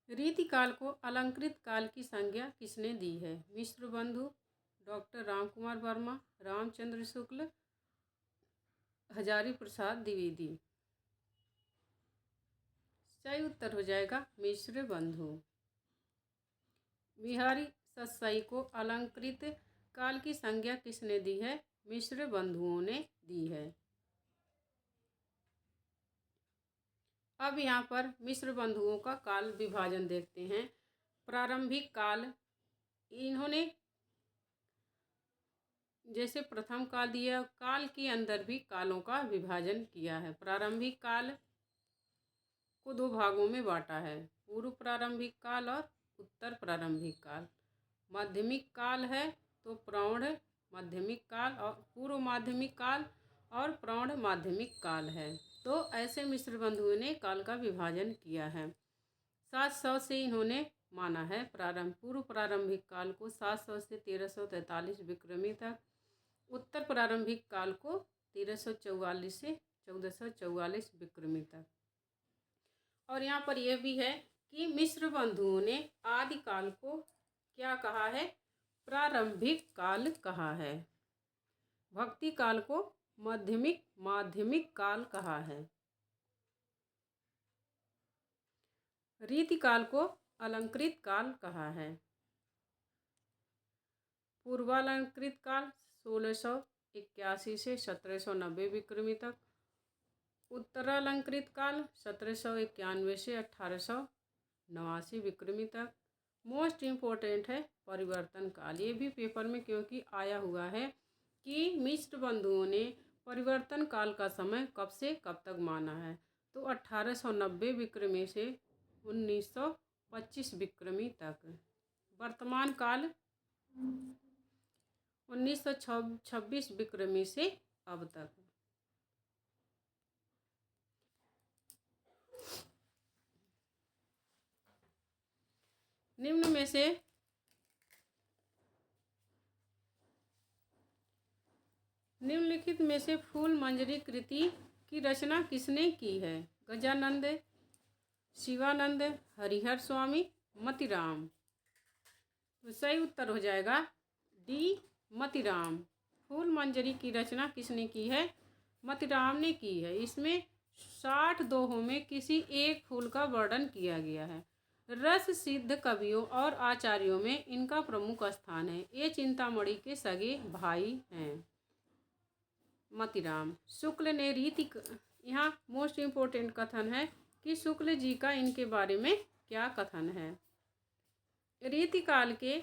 रीतिकाल को अलंकृत काल की संज्ञा किसने दी है? मिश्र बंधु, डॉक्टर रामकुमार वर्मा, रामचंद्र शुक्ल, हजारी प्रसाद द्विवेदी। सही उत्तर हो जाएगा मिश्र बंधु। बिहारी सतसई को अलंकृत काल की संज्ञा किसने दी है? मिश्र बंधुओं ने दी है। अब यहाँ पर मिश्र बंधुओं का काल विभाजन देखते हैं। प्रारंभिक काल, इन्होंने जैसे प्रथम काल दिया, काल के अंदर भी कालों का विभाजन किया है। प्रारंभिक काल को 2 भागों में बांटा है, पूर्व प्रारंभिक काल और उत्तर प्रारंभिक काल। माध्यमिक काल है तो प्रौढ़ माध्यमिक काल और पूर्व माध्यमिक काल और प्रौढ़ माध्यमिक काल है। तो ऐसे मिश्र बंधुओं ने काल का विभाजन किया है। 700 से इन्होंने माना है पूर्व प्रारंभिक काल को 700 से 1343 विक्रमी तक, उत्तर प्रारंभिक काल को 1344 से 1444 विक्रमी तक। और यहाँ पर यह भी है कि मिश्र बंधुओं ने आदिकाल को क्या कहा है? प्रारंभिक काल कहा है। भक्ति काल को माध्यमिक काल कहा है। रीति काल को अलंकृत काल कहा है। पूर्वालंकृत काल 1681 से 1790 विक्रमी तक। उत्तरालंकृत काल 1791 से 1889 विक्रमी तक। मोस्ट इम्पोर्टेंट है परिवर्तन काल। ये भी पेपर में क्योंकि आया हुआ है कि मिश्र बंधुओं ने परिवर्तन काल का समय कब से कब तक माना है, तो 1890 विक्रमी से 1925 विक्रमी तक। वर्तमान काल 1926 विक्रमी से अब तक। निम्नलिखित में से फूल मंजरी कृति की रचना किसने की है? गजानंद, शिवानंद, हरिहर स्वामी, मतीराम। तो सही उत्तर हो जाएगा डी, मतीराम। फूल मंजरी की रचना किसने की है? मतीराम ने की है। इसमें 60 दोहों में किसी एक फूल का वर्णन किया गया है। रस सिद्ध कवियों और आचार्यों में इनका प्रमुख स्थान है। ये चिंतामणि के सगे भाई हैं। मतीराम। शुक्ल ने रीति, यहाँ मोस्ट इम्पोर्टेंट कथन है कि शुक्ल जी का इनके बारे में क्या कथन है। रीति काल के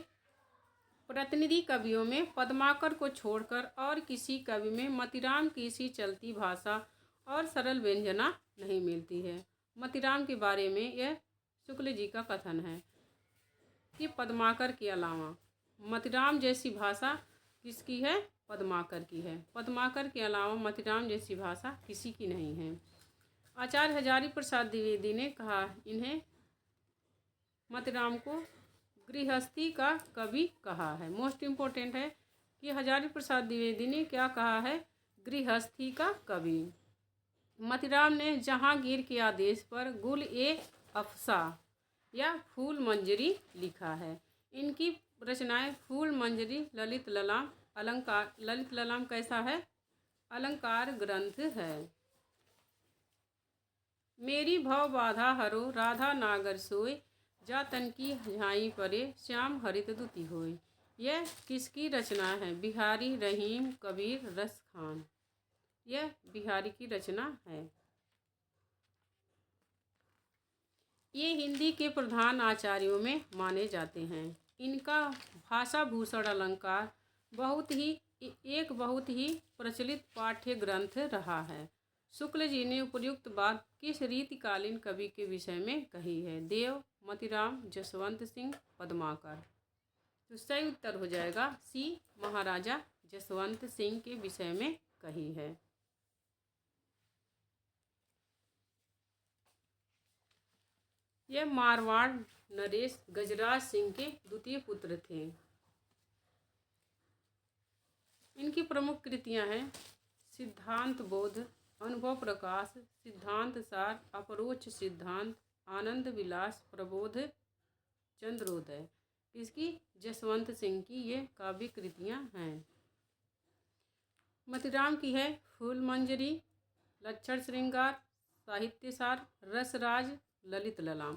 प्रतिनिधि कवियों में पद्माकर को छोड़कर और किसी कवि में मतीराम की सी चलती भाषा और सरल व्यंजना नहीं मिलती है। मतीराम के बारे में यह शुक्ल जी का कथन है कि पद्माकर के अलावा मतीराम जैसी भाषा किसकी है? पद्माकर की है। पद्माकर के अलावा मतीराम जैसी भाषा किसी की नहीं है। आचार्य हजारी प्रसाद द्विवेदी ने कहा इन्हें, मतीराम को गृहस्थी का कवि कहा है। मोस्ट इम्पोर्टेंट है कि हजारी प्रसाद द्विवेदी ने क्या कहा है? गृहस्थी का कवि। मतीराम ने जहांगीर के आदेश पर गुल ए अफसा या फूल मंजरी लिखा है। इनकी रचनाएं फूल मंजरी, ललित ललाम, अलंकार। ललित ललाम कैसा है? अलंकार ग्रंथ है। मेरी भव बाधा हरो, राधा नागर सोय, जा तन की झाई परे, श्याम हरित दुति होय। यह किसकी रचना है? बिहारी रहीम कबीर रस खान। यह बिहारी की रचना है। ये हिंदी के प्रधान आचार्यों में माने जाते हैं। इनका भाषा भूषण अलंकार बहुत ही प्रचलित पाठ्य ग्रंथ रहा है। शुक्ल जी ने उपयुक्त बात किस रीतिकालीन कवि के विषय में कही है? देव, मतीराम, जसवंत सिंह, पद्माकर। तो सही उत्तर हो जाएगा सी, महाराजा जसवंत सिंह के विषय में कही है। यह मारवाड़ नरेश गजराज सिंह के द्वितीय पुत्र थे। इनकी प्रमुख कृतियां हैं सिद्धांत बोध, अनुभव प्रकाश, सिद्धांत सार, अपरोक्ष सिद्धांत, आनंद विलास, प्रबोध, चंद्रोदय। इसकी जसवंत सिंह की ये काव्य कृतियां हैं। मतीराम की है फूल मंजरी, लक्षण श्रृंगार, साहित्य सार, रसराज, ललित ललाम।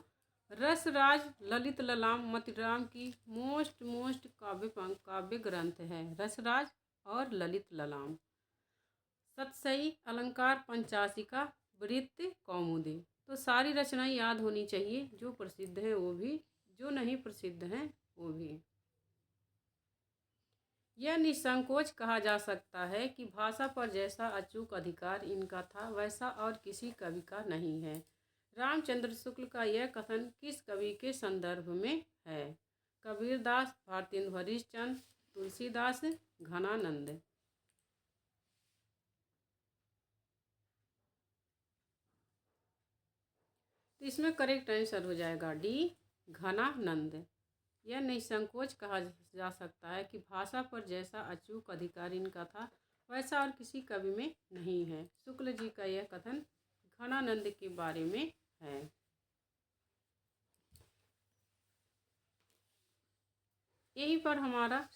रसराज, ललित ललाम मतीराम की मोस्ट काव्य ग्रंथ है। रसराज और ललित ललाम। सतसई, अलंकार, पंचाशिका, वृत्त, कौमुदी। तो सारी रचनाएं याद होनी चाहिए, जो प्रसिद्ध हैं वो भी, जो नहीं प्रसिद्ध हैं वो भी। यह निसंकोच कहा जा सकता है कि भाषा पर जैसा अचूक अधिकार इनका था वैसा और किसी कवि का नहीं है। रामचंद्र शुक्ल का यह कथन किस कवि के संदर्भ में है? कबीरदास, भारतेंदु हरिश्चंद्र, तुलसीदास, घनानंद। तो इसमें करेक्ट आंसर हो जाएगा डी, घनानंद। यह निसंकोच कहा जा सकता है कि भाषा पर जैसा अचूक अधिकार इनका था वैसा और किसी कवि में नहीं है। शुक्ल जी का यह कथन घनानंद के बारे में है। यहीं पर हमारा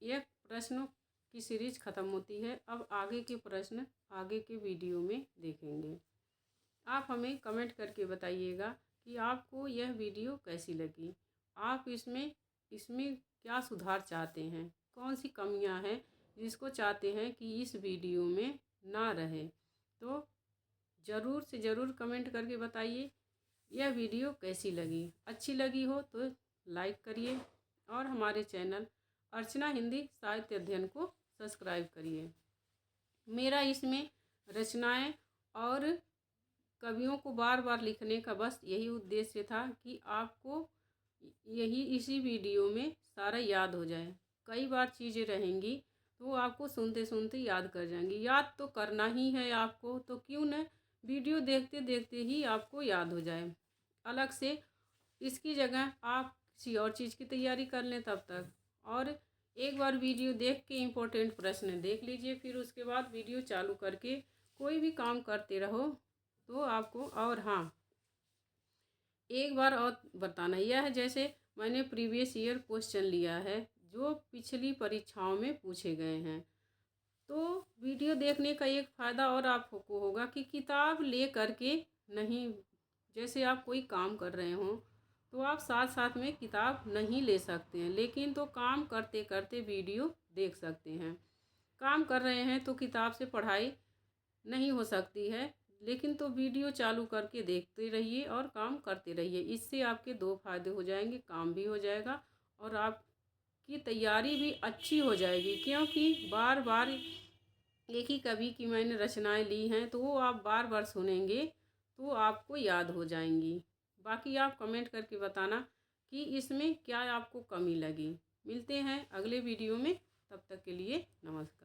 यह प्रश्न की सीरीज ख़त्म होती है। अब आगे के प्रश्न आगे के वीडियो में देखेंगे। आप हमें कमेंट करके बताइएगा कि आपको यह वीडियो कैसी लगी। आप इसमें क्या सुधार चाहते हैं, कौन सी कमियां हैं जिसको चाहते हैं कि इस वीडियो में ना रहे। तो ज़रूर से ज़रूर कमेंट करके बताइए यह वीडियो कैसी लगी। अच्छी लगी हो तो लाइक करिए और हमारे चैनल अर्चना हिंदी साहित्य अध्ययन को सब्सक्राइब करिए। मेरा इसमें रचनाएं और कवियों को बार बार लिखने का बस यही उद्देश्य था कि आपको इसी वीडियो में सारा याद हो जाए। कई बार चीज़ें रहेंगी तो आपको सुनते सुनते याद कर जाएंगी। याद तो करना ही है आपको, तो क्यों न वीडियो देखते देखते ही आपको याद हो जाए। अलग से इसकी जगह आप किसी और चीज़ की तैयारी कर लें तब तक। और एक बार वीडियो देख के इम्पोर्टेंट प्रश्न देख लीजिए, फिर उसके बाद वीडियो चालू करके कोई भी काम करते रहो तो आपको। और हाँ, एक बार और बताना यह है, जैसे मैंने प्रीवियस ईयर क्वेश्चन लिया है जो पिछली परीक्षाओं में पूछे गए हैं। तो वीडियो देखने का एक फ़ायदा और आपको होगा कि किताब ले करके नहीं, जैसे आप कोई काम कर रहे हों तो आप साथ साथ में किताब नहीं ले सकते हैं, लेकिन तो काम करते करते वीडियो देख सकते हैं। काम कर रहे हैं तो किताब से पढ़ाई नहीं हो सकती है, लेकिन तो वीडियो चालू करके देखते रहिए और काम करते रहिए। इससे आपके दो फायदे हो जाएंगे, काम भी हो जाएगा और आपकी तैयारी भी अच्छी हो जाएगी। क्योंकि बार बार एक ही कवि की मैंने रचनाएं ली हैं तो वो आप बार बार सुनेंगे तो आपको याद हो जाएंगी। बाकी आप कमेंट करके बताना कि इसमें क्या आपको कमी लगी। मिलते हैं अगले वीडियो में, तब तक के लिए नमस्कार।